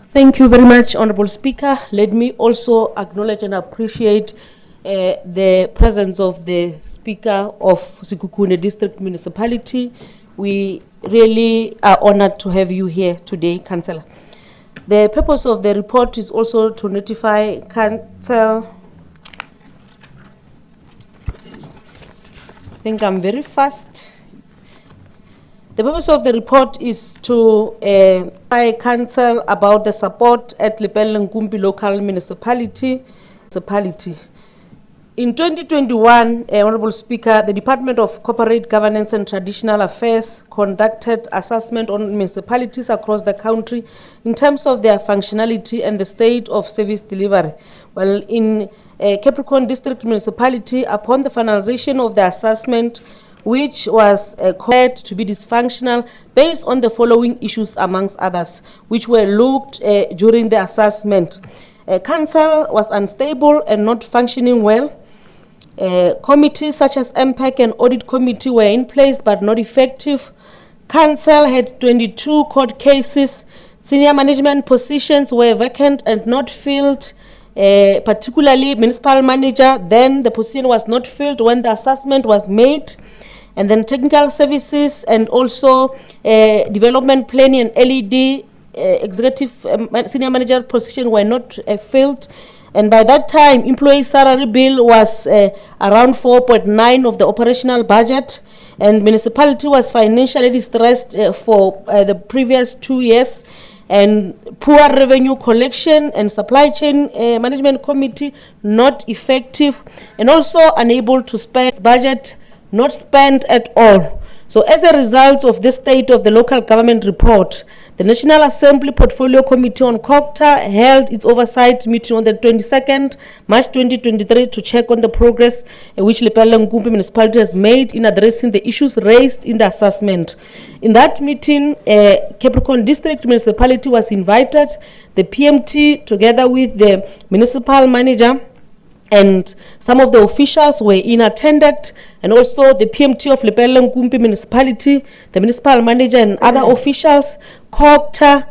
Thank you very much, Honorable Speaker. Let me also acknowledge and appreciate the presence of the Speaker of Sekhukhune District Municipality. We really are honored to have you here today, Councillor. The purpose of the report is also to notify Council. I think I'm very fast. The purpose of the report is to notify Council about the support at Lepelle Nkumbi local municipality. In 2021, Honorable Speaker, the Department of Corporate Governance and Traditional Affairs conducted assessment on municipalities across the country in terms of their functionality and the state of service delivery. Well, in Capricorn District Municipality, upon the finalization of the assessment, which was declared to be dysfunctional based on the following issues amongst others, which were looked during the assessment. Council was unstable and not functioning well. Committees such as MPAC and Audit Committee were in place but not effective. Council had 22 court cases. Senior management positions were vacant and not filled, particularly municipal manager. Then the position was not filled when the assessment was made. And then technical services and also development planning and LED executive senior manager position were not filled. And by that time, employee salary bill was around 4.9 of the operational budget, and municipality was financially distressed for the previous 2 years, and poor revenue collection and supply chain management committee not effective, and also unable to spend budget, not spent at all. So as a result of this state of the local government report, the National Assembly Portfolio Committee on COGTA held its oversight meeting on the 22nd March 2023 to check on the progress which Lepelle Nkumbi municipality has made in addressing the issues raised in the assessment. In that meeting, Capricorn District Municipality was invited, the PMT together with the municipal manager, and some of the officials were in attended, and also the PMT of Lepelle Nkumbi municipality, the municipal manager and other officials, COGTA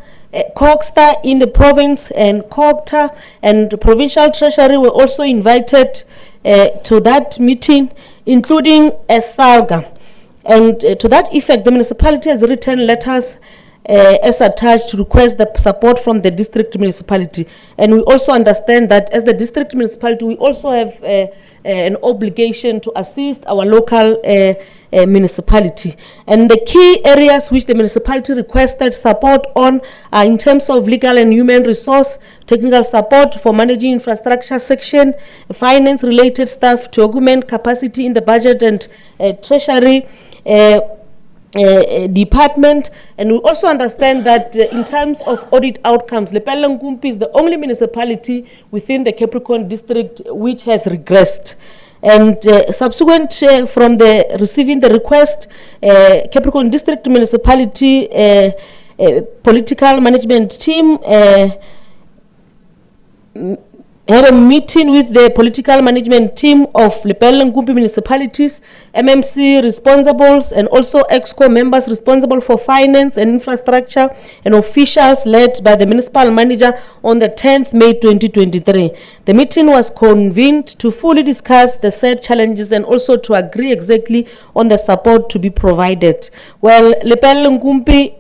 in the province, and COGTA and the provincial treasury were also invited to that meeting, including a SALGA. And to that effect, the municipality has written letters as attached to request the support from the district municipality. And we also understand that as the district municipality, we also have an obligation to assist our local municipality. And the key areas which the municipality requested support on are in terms of legal and human resource, technical support for managing infrastructure section, finance related staff to augment capacity in the budget and treasury department. And we also understand that in terms of audit outcomes, Lepelle Nkumbi is the only municipality within the Capricorn district which has regressed. And subsequent from the receiving the request, Capricorn district municipality political management team had a meeting with the political management team of Lepelle Nkumbi municipalities, MMC responsibles, and also EXCO members responsible for finance and infrastructure, and officials led by the municipal manager on the 10th May 2023. The meeting was convened to fully discuss the said challenges and also to agree exactly on the support to be provided. Well, Lepelle Ngumbi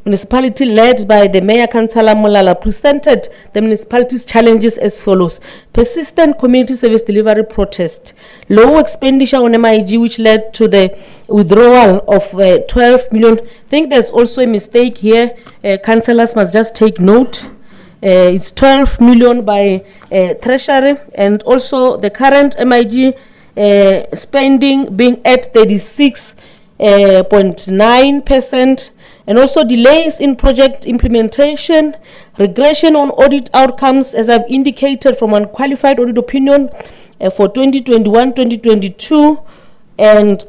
municipality led by the Mayor Councillor Molala presented the municipality's challenges as follows. Persistent community service delivery protest, low expenditure on MIG which led to the withdrawal of 12 million. I think there's also a mistake here. Councillors must just take note. It's 12 million by Treasury, and also the current MIG spending being at 36.9%, and also delays in project implementation, regression on audit outcomes, as I've indicated, from unqualified audit opinion for 2021-2022, and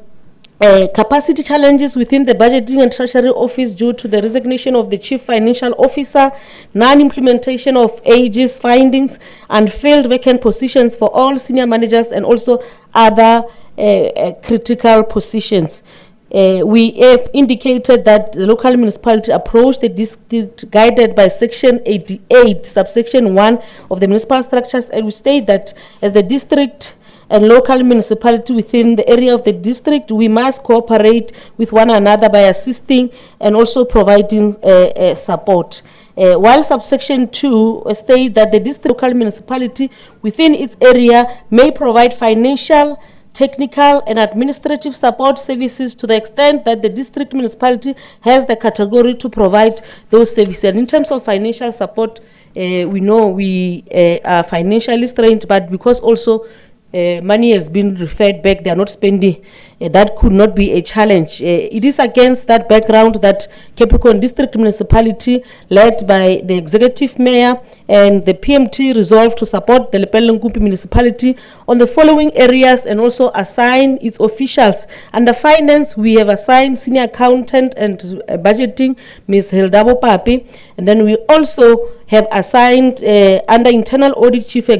capacity challenges within the budgeting and treasury office due to the resignation of the chief financial officer, non-implementation of AG's findings, and filled vacant positions for all senior managers and also other critical positions. We have indicated that the local municipality approach the district guided by section 88 subsection 1 of the municipal structures, and we state that as the district and local municipality within the area of the district, we must cooperate with one another by assisting and also providing support. While subsection 2 states that the district local municipality within its area may provide financial, technical and administrative support services to the extent that the district municipality has the category to provide those services. And in terms of financial support, we know we are financially strained, but because also money has been referred back, they are not spending, that could not be a challenge. It is against that background that Capricorn District Municipality, led by the Executive Mayor and the PMT, resolved to support the Lepelle Ngumbi Municipality on the following areas and also assign its officials. Under finance, we have assigned Senior Accountant and Budgeting, Ms. Hildabo Papi, and then we also have assigned under Internal Audit Chief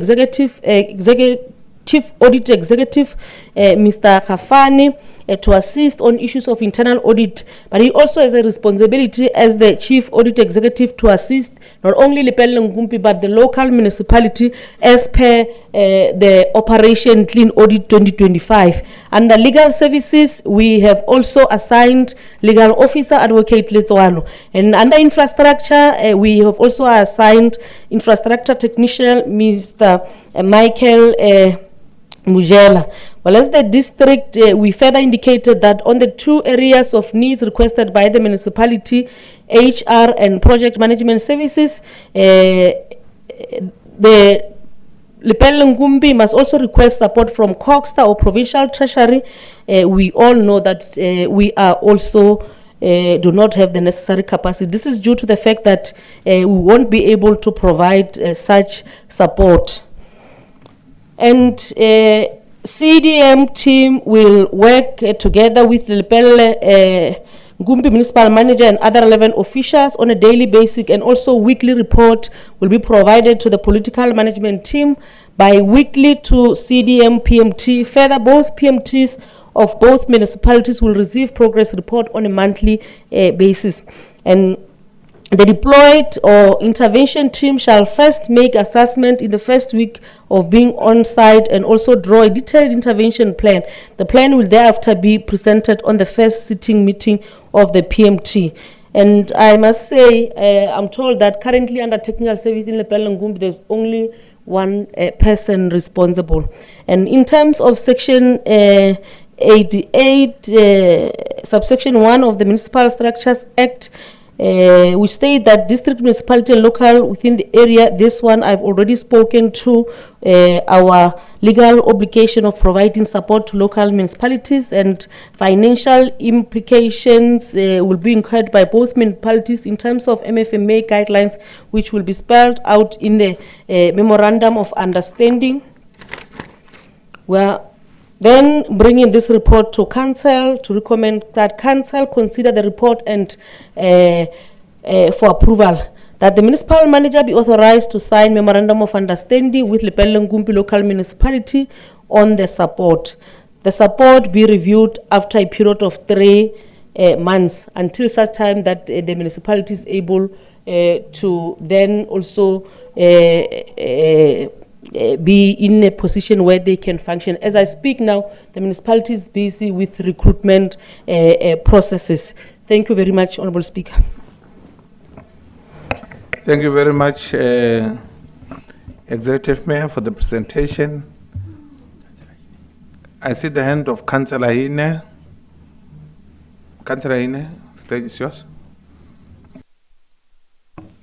Audit Executive, Mr. Khafani, to assist on issues of internal audit, but he also has a responsibility as the Chief Audit Executive to assist not only Lepelle Ngumbi but the local municipality as per the Operation Clean Audit 2025. Under legal services, we have also assigned Legal Officer Advocate Letswalo, and under infrastructure, we have also assigned Infrastructure Technician Mr. Michael Mujela. Well, as the district, we further indicated that on the two areas of needs requested by the municipality, HR and project management services, the Lepelle Ngumbi must also request support from Coxstar or Provincial Treasury. We all know that we are also do not have the necessary capacity. This is due to the fact that we won't be able to provide such support. And CDM team will work together with the Lepelle Ngumbi Municipal Manager and other relevant officials on a daily basis, and also weekly report will be provided to the political management team bi-weekly to CDM PMT. Further, both PMTs of both municipalities will receive progress report on a monthly basis. And the deployed or intervention team shall first make assessment in the first week of being on site and also draw a detailed intervention plan. The plan will thereafter be presented on the first sitting meeting of the PMT. And I must say, I'm told that currently under technical service in Lepelle Ngumbi, there's only one person responsible. And in terms of section 88, subsection 1 of the Municipal Structures Act, which state that district, municipality and local within the area, this one I've already spoken to, our legal obligation of providing support to local municipalities, and financial implications will be incurred by both municipalities in terms of MFMA guidelines, which will be spelled out in the Memorandum of Understanding. Well, then bringing this report to council to recommend that council consider the report and for approval, that the municipal manager be authorized to sign memorandum of understanding with Lepelle Ngumbi local municipality on the support. The support be reviewed after a period of 3 months until such time that the municipality is able to then also be in a position where they can function. As I speak now, the municipality is busy with recruitment processes. Thank you very much, Honorable Speaker. Thank you very much, Executive Mayor, for the presentation. I see the hand of Councillor Hine. Councillor Hine, stage is yours.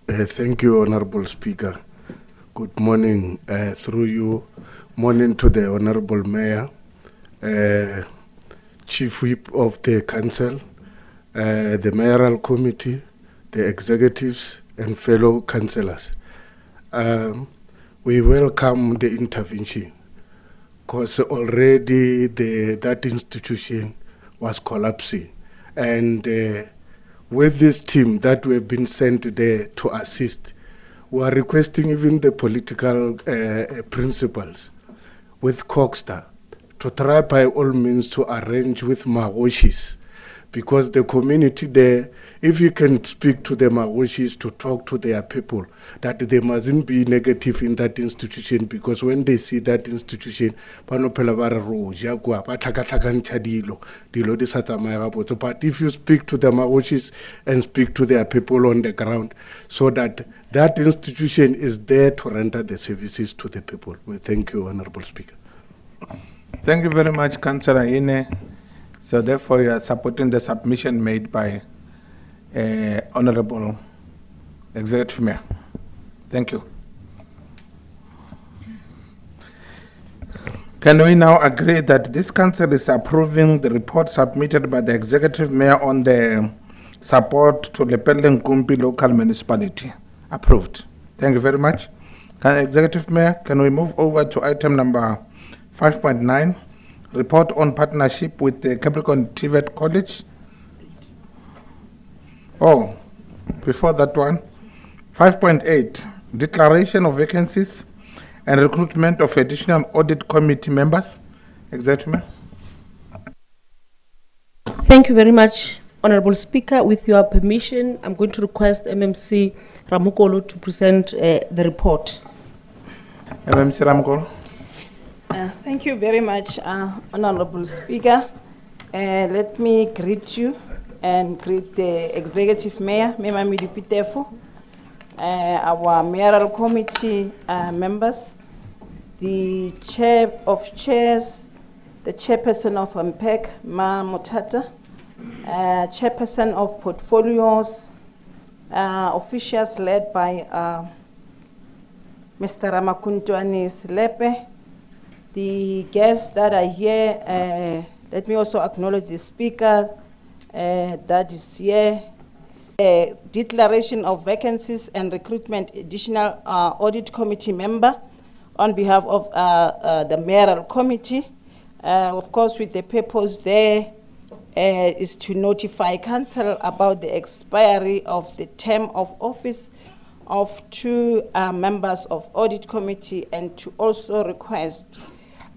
Thank you, Honorable Speaker. Good morning, through you. Morning to the Honorable Mayor, Chief Whip of the Council, the Mayoral Committee, the executives, and fellow councillors. We welcome the intervention because already that institution was collapsing. And with this team that we have been sent there to assist, we are requesting even the political principals with Coxstar to try by all means to arrange with Magoshis, because the community there, if you can speak to the Magoshis to talk to their people, that they mustn't be negative in that institution, because when they see that institution, but if you speak to the Magoshis and speak to their people on the ground, so that that institution is there to render the services to the people. We thank you, Honorable Speaker. Thank you very much, Councillor Hine. So therefore, you are supporting the submission made by Honorable Executive Mayor. Thank you. Can we now agree that this council is approving the report submitted by the Executive Mayor on the support to Lepelle Nkumbi local municipality? Approved. Thank you very much. Executive Mayor, can we move over to item number 5.9, report on partnership with the Capricorn TVET College? Oh, before that one, 5.8, declaration of vacancies and recruitment of additional audit committee members. Executive Mayor. Thank you very much, Honorable Speaker. With your permission, I'm going to request MMC Ramukolo to present the report. MMC Ramukolo. Thank you very much, Honorable Speaker. Let me greet you and greet the Executive Mayor, Mema Midipitefu, our Mayoral Committee members, the Chair of Chairs, the Chairperson of MPEC, Ma Mutata, Chairperson of Portfolios, officials led by Mr. Ramakuntwani Slepe, the guests that are here. Let me also acknowledge the Speaker that is here. Declaration of vacancies and recruitment additional audit committee member on behalf of the Mayoral Committee. Of course, with the purpose there is to notify Council about the expiry of the term of office of 2 members of Audit Committee, and to also request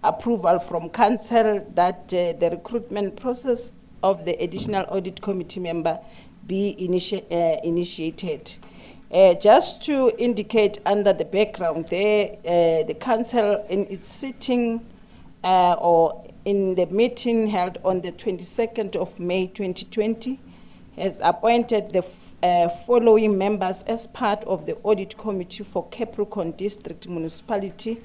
approval from Council that the recruitment process of the additional Audit Committee member be initiated. Just to indicate under the background there, the Council in its sitting or in the meeting held on the 22nd of May 2020 has appointed the following members as part of the Audit Committee for Capricorn District Municipality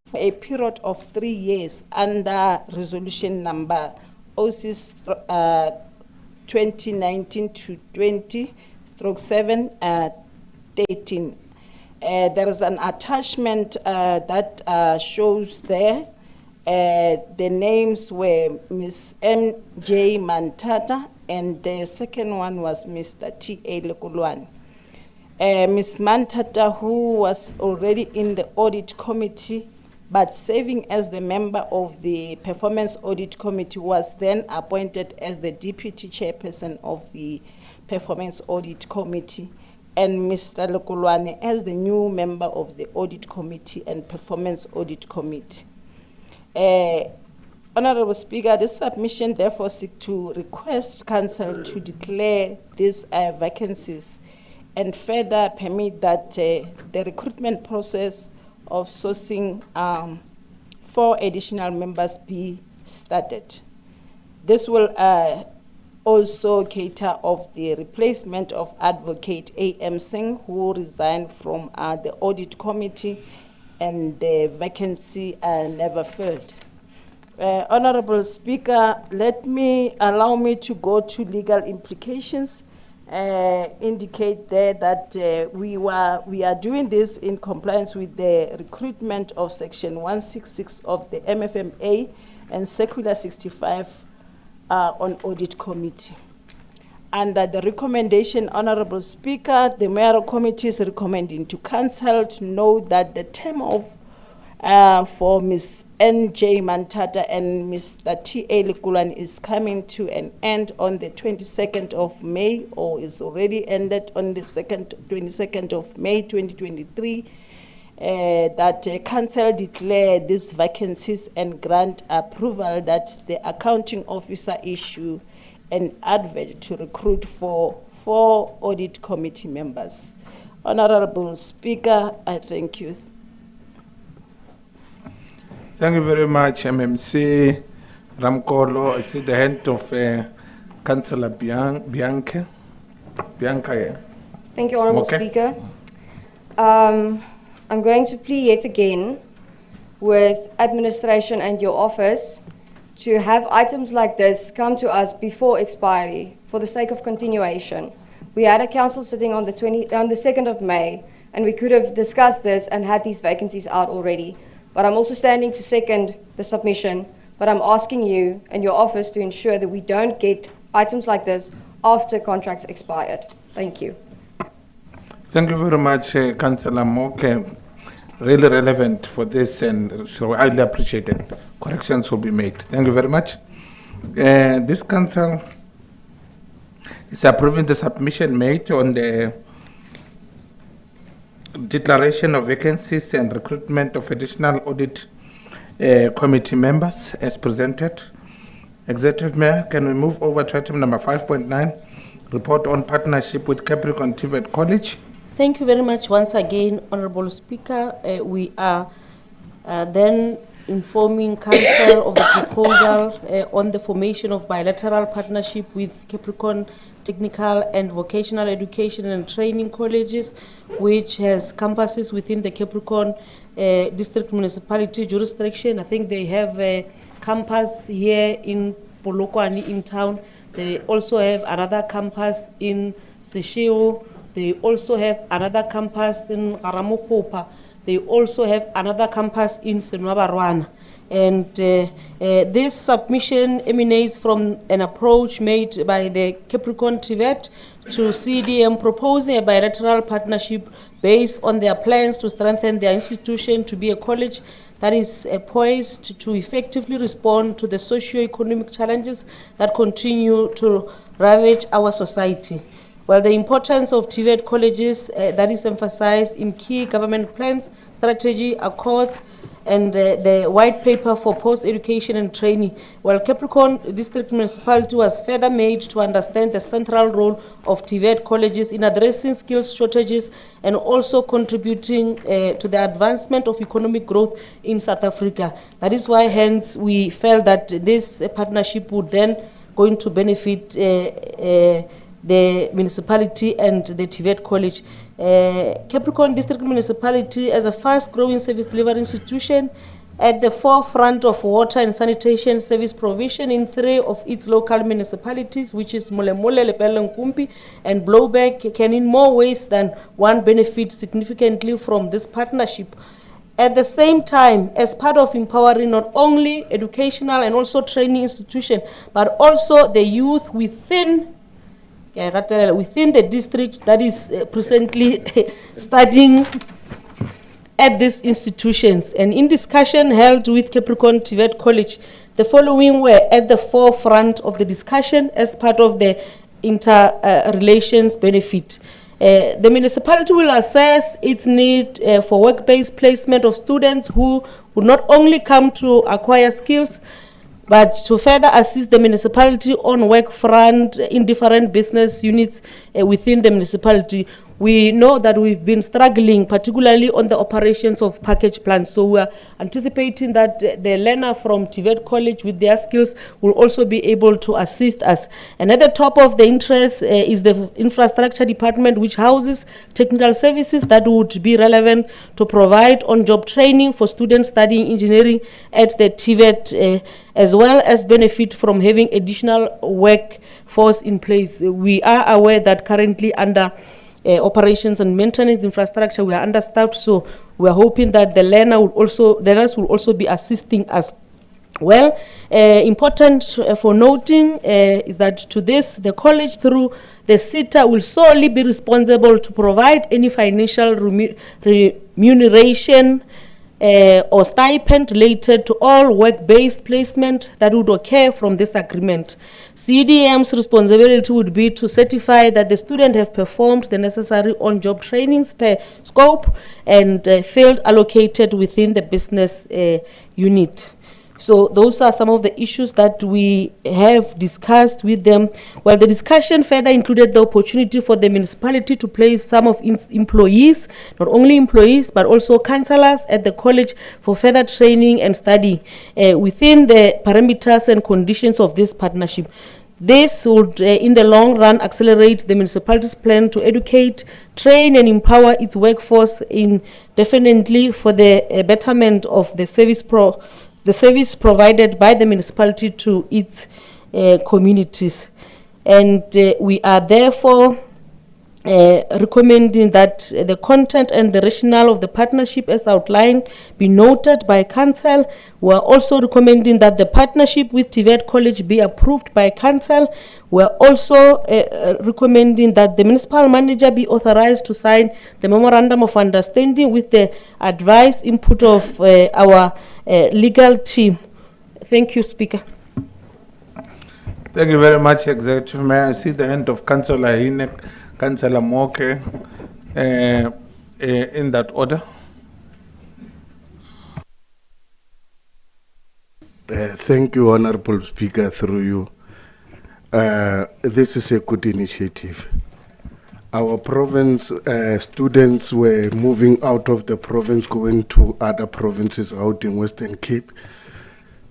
for a period of 3 years under resolution number 06 2019 to 20/7/13. There is an attachment that shows there. The names were Ms. M.J. Mantata, and the second one was Mr. T.A. Lekulwane. Ms. Mantata, who was already in the Audit Committee, but serving as the member of the Performance Audit Committee, was then appointed as the Deputy Chairperson of the Performance Audit Committee, and Mr. Lekulwane as the new member of the Audit Committee and Performance Audit Committee. Honorable Speaker, this submission therefore seeks to request Council to declare these vacancies and further permit that the recruitment process of sourcing 4 additional members be started. This will also cater of the replacement of Advocate A.M. Singh, who resigned from the Audit Committee, and the vacancy never filled. Honorable Speaker, allow me to go to legal implications. Indicate there that we are doing this in compliance with the recruitment of Section 166 of the MFMA and Circular 65 on Audit Committee. Under the recommendation, Honorable Speaker, the Mayoral Committee is recommending to Council to know that the term of for Ms. N.J. Mantata and Mr. T.A. Likulan is coming to an end on the 22nd of May, or is already ended on the 22nd of May 2023, that Council declare these vacancies and grant approval that the accounting officer issue an advert to recruit for 4 audit committee members. Honorable Speaker, I thank you. Thank you very much, MMC Ramkolo. I see the hand of Councillor Bianca. Yeah. Thank you, Honourable Speaker. I'm going to plead yet again with administration and your office to have items like this come to us before expiry for the sake of continuation. We had a council sitting on the 2nd of May, and we could have discussed this and had these vacancies out already. But I'm also standing to second the submission, but I'm asking you and your office to ensure that we don't get items like this after contracts expired. Thank you. Thank you very much, Councillor Moke. Really relevant for this, and so I highly appreciate it. Corrections will be made. Thank you very much. This council is approving the submission made on the declaration of vacancies and recruitment of additional audit committee members as presented. Executive Mayor, can we move over to item number 5.9, report on partnership with Capricorn TVET College? Thank you very much once again, Honorable Speaker. We are then informing Council of the proposal on the formation of bilateral partnership with Capricorn Technical and Vocational Education and Training Colleges, which has campuses within the Capricorn District Municipality jurisdiction. I think they have a campus here in Polokwane in town. They also have another campus in Seshego. They also have another campus in Aramukopa. They also have another campus in Senwabarwana. And this submission emanates from an approach made by the Capricorn TVET to CDM proposing a bilateral partnership based on their plans to strengthen their institution to be a college that is poised to effectively respond to the socio-economic challenges that continue to ravage our society. Well, the importance of TVET colleges that is emphasized in key government plans, strategy, accords, and the white paper for post-education and training. Well, Capricorn District Municipality was further made to understand the central role of TVET colleges in addressing skills shortages and also contributing to the advancement of economic growth in South Africa. That is why, hence, we felt that this partnership would then going to benefit the municipality and the TVET College. Capricorn District Municipality, as a fast-growing service delivery institution at the forefront of water and sanitation service provision in 3 of its local municipalities, which is Molemole, Lepelle, Nkumpi, and Blowback, can in more ways than one benefit significantly from this partnership. At the same time, as part of empowering not only educational and also training institutions, but also the youth within the district that is presently studying at these institutions. And in discussion held with Capricorn TVET College, the following were at the forefront of the discussion as part of the inter-relations benefit. The municipality will assess its need for work-based placement of students who would not only come to acquire skills, but to further assist the municipality on work front in different business units within the municipality. We know that we've been struggling, particularly on the operations of package plants. So we are anticipating that the learner from TVET College with their skills will also be able to assist us. And at the top of the interest is the infrastructure department, which houses technical services that would be relevant to provide on-job training for students studying engineering at the TVET, as well as benefit from having additional workforce in place. We are aware that currently under operations and maintenance infrastructure, we are understaffed, so we are hoping that the learners will also be assisting us. Well, important for noting is that to this, the college through the SITA will solely be responsible to provide any financial remuneration or stipend related to all work-based placement that would occur from this agreement. CDM's responsibility would be to certify that the student have performed the necessary on-job trainings per scope and field allocated within the business unit. So those are some of the issues that we have discussed with them. Well, the discussion further included the opportunity for the municipality to place some of its employees, not only employees, but also councillors at the college for further training and study within the parameters and conditions of this partnership. This would, in the long run, accelerate the municipality's plan to educate, train, and empower its workforce definitely for the betterment of the service provided by the municipality to its communities. And we are therefore recommending that the content and the rationale of the partnership as outlined be noted by council. We are also recommending that the partnership with TVET College be approved by council. We are also recommending that the municipal manager be authorized to sign the memorandum of understanding with the advice input of our legal team. Thank you, Speaker. Thank you very much, Executive Mayor. I see the hand of Councillor Hinek, Councillor Moke, in that order. Thank you, Honorable Speaker, through you. This is a good initiative. Our province students were moving out of the province, going to other provinces out in Western Cape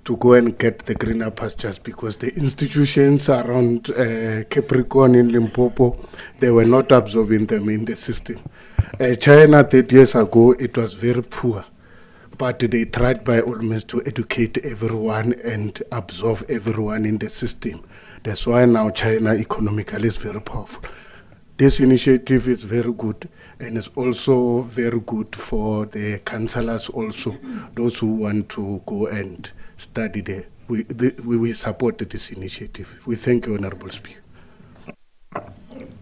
to go and get the greener pastures, because the institutions around Capricorn in Limpopo, they were not absorbing them in the system. China 30 years ago, it was very poor, but they tried by all means to educate everyone and absorb everyone in the system. That's why now China economically is very powerful. This initiative is very good, and it's also very good for the councillors also, those who want to go and study there. We support this initiative. We thank you, Honorable Speaker.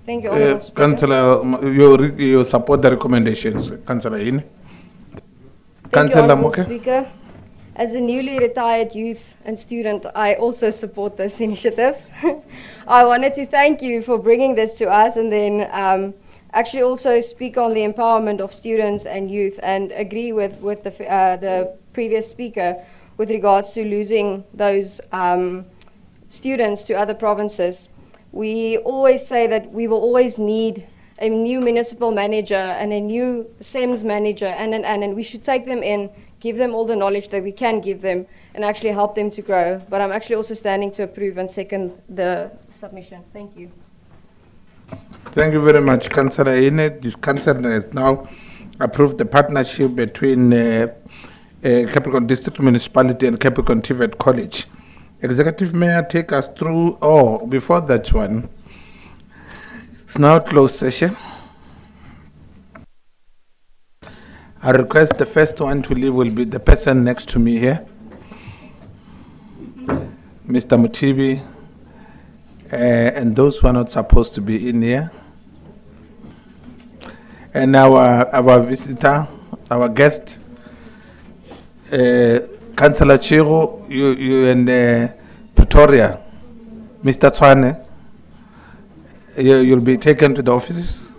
Thank you, Honorable Speaker. Councillor, you support the recommendations, Councillor Hine. Councillor Moke. Speaker, as a newly retired youth and student, I also support this initiative. I wanted to thank you for bringing this to us, and then actually also speak on the empowerment of students and youth, and agree with the previous speaker with regards to losing those students to other provinces. We always say that we will always need a new municipal manager and a new SEMS manager, and we should take them in, give them all the knowledge that we can give them, and actually help them to grow. But I'm actually also standing to approve and second the submission. Thank you. Thank you very much, Councillor Hine. This council has now approved the partnership between Capricorn District Municipality and Capricorn TVET College. Executive Mayor, take us through, before that one, it's now closed session. I request the first one to leave will be the person next to me here, Mr. Mutibi, and those who are not supposed to be in here. And our visitor, our guest, Councillor Chiro, you and Pretoria, Mr. Tshwane, you'll be taken to the offices.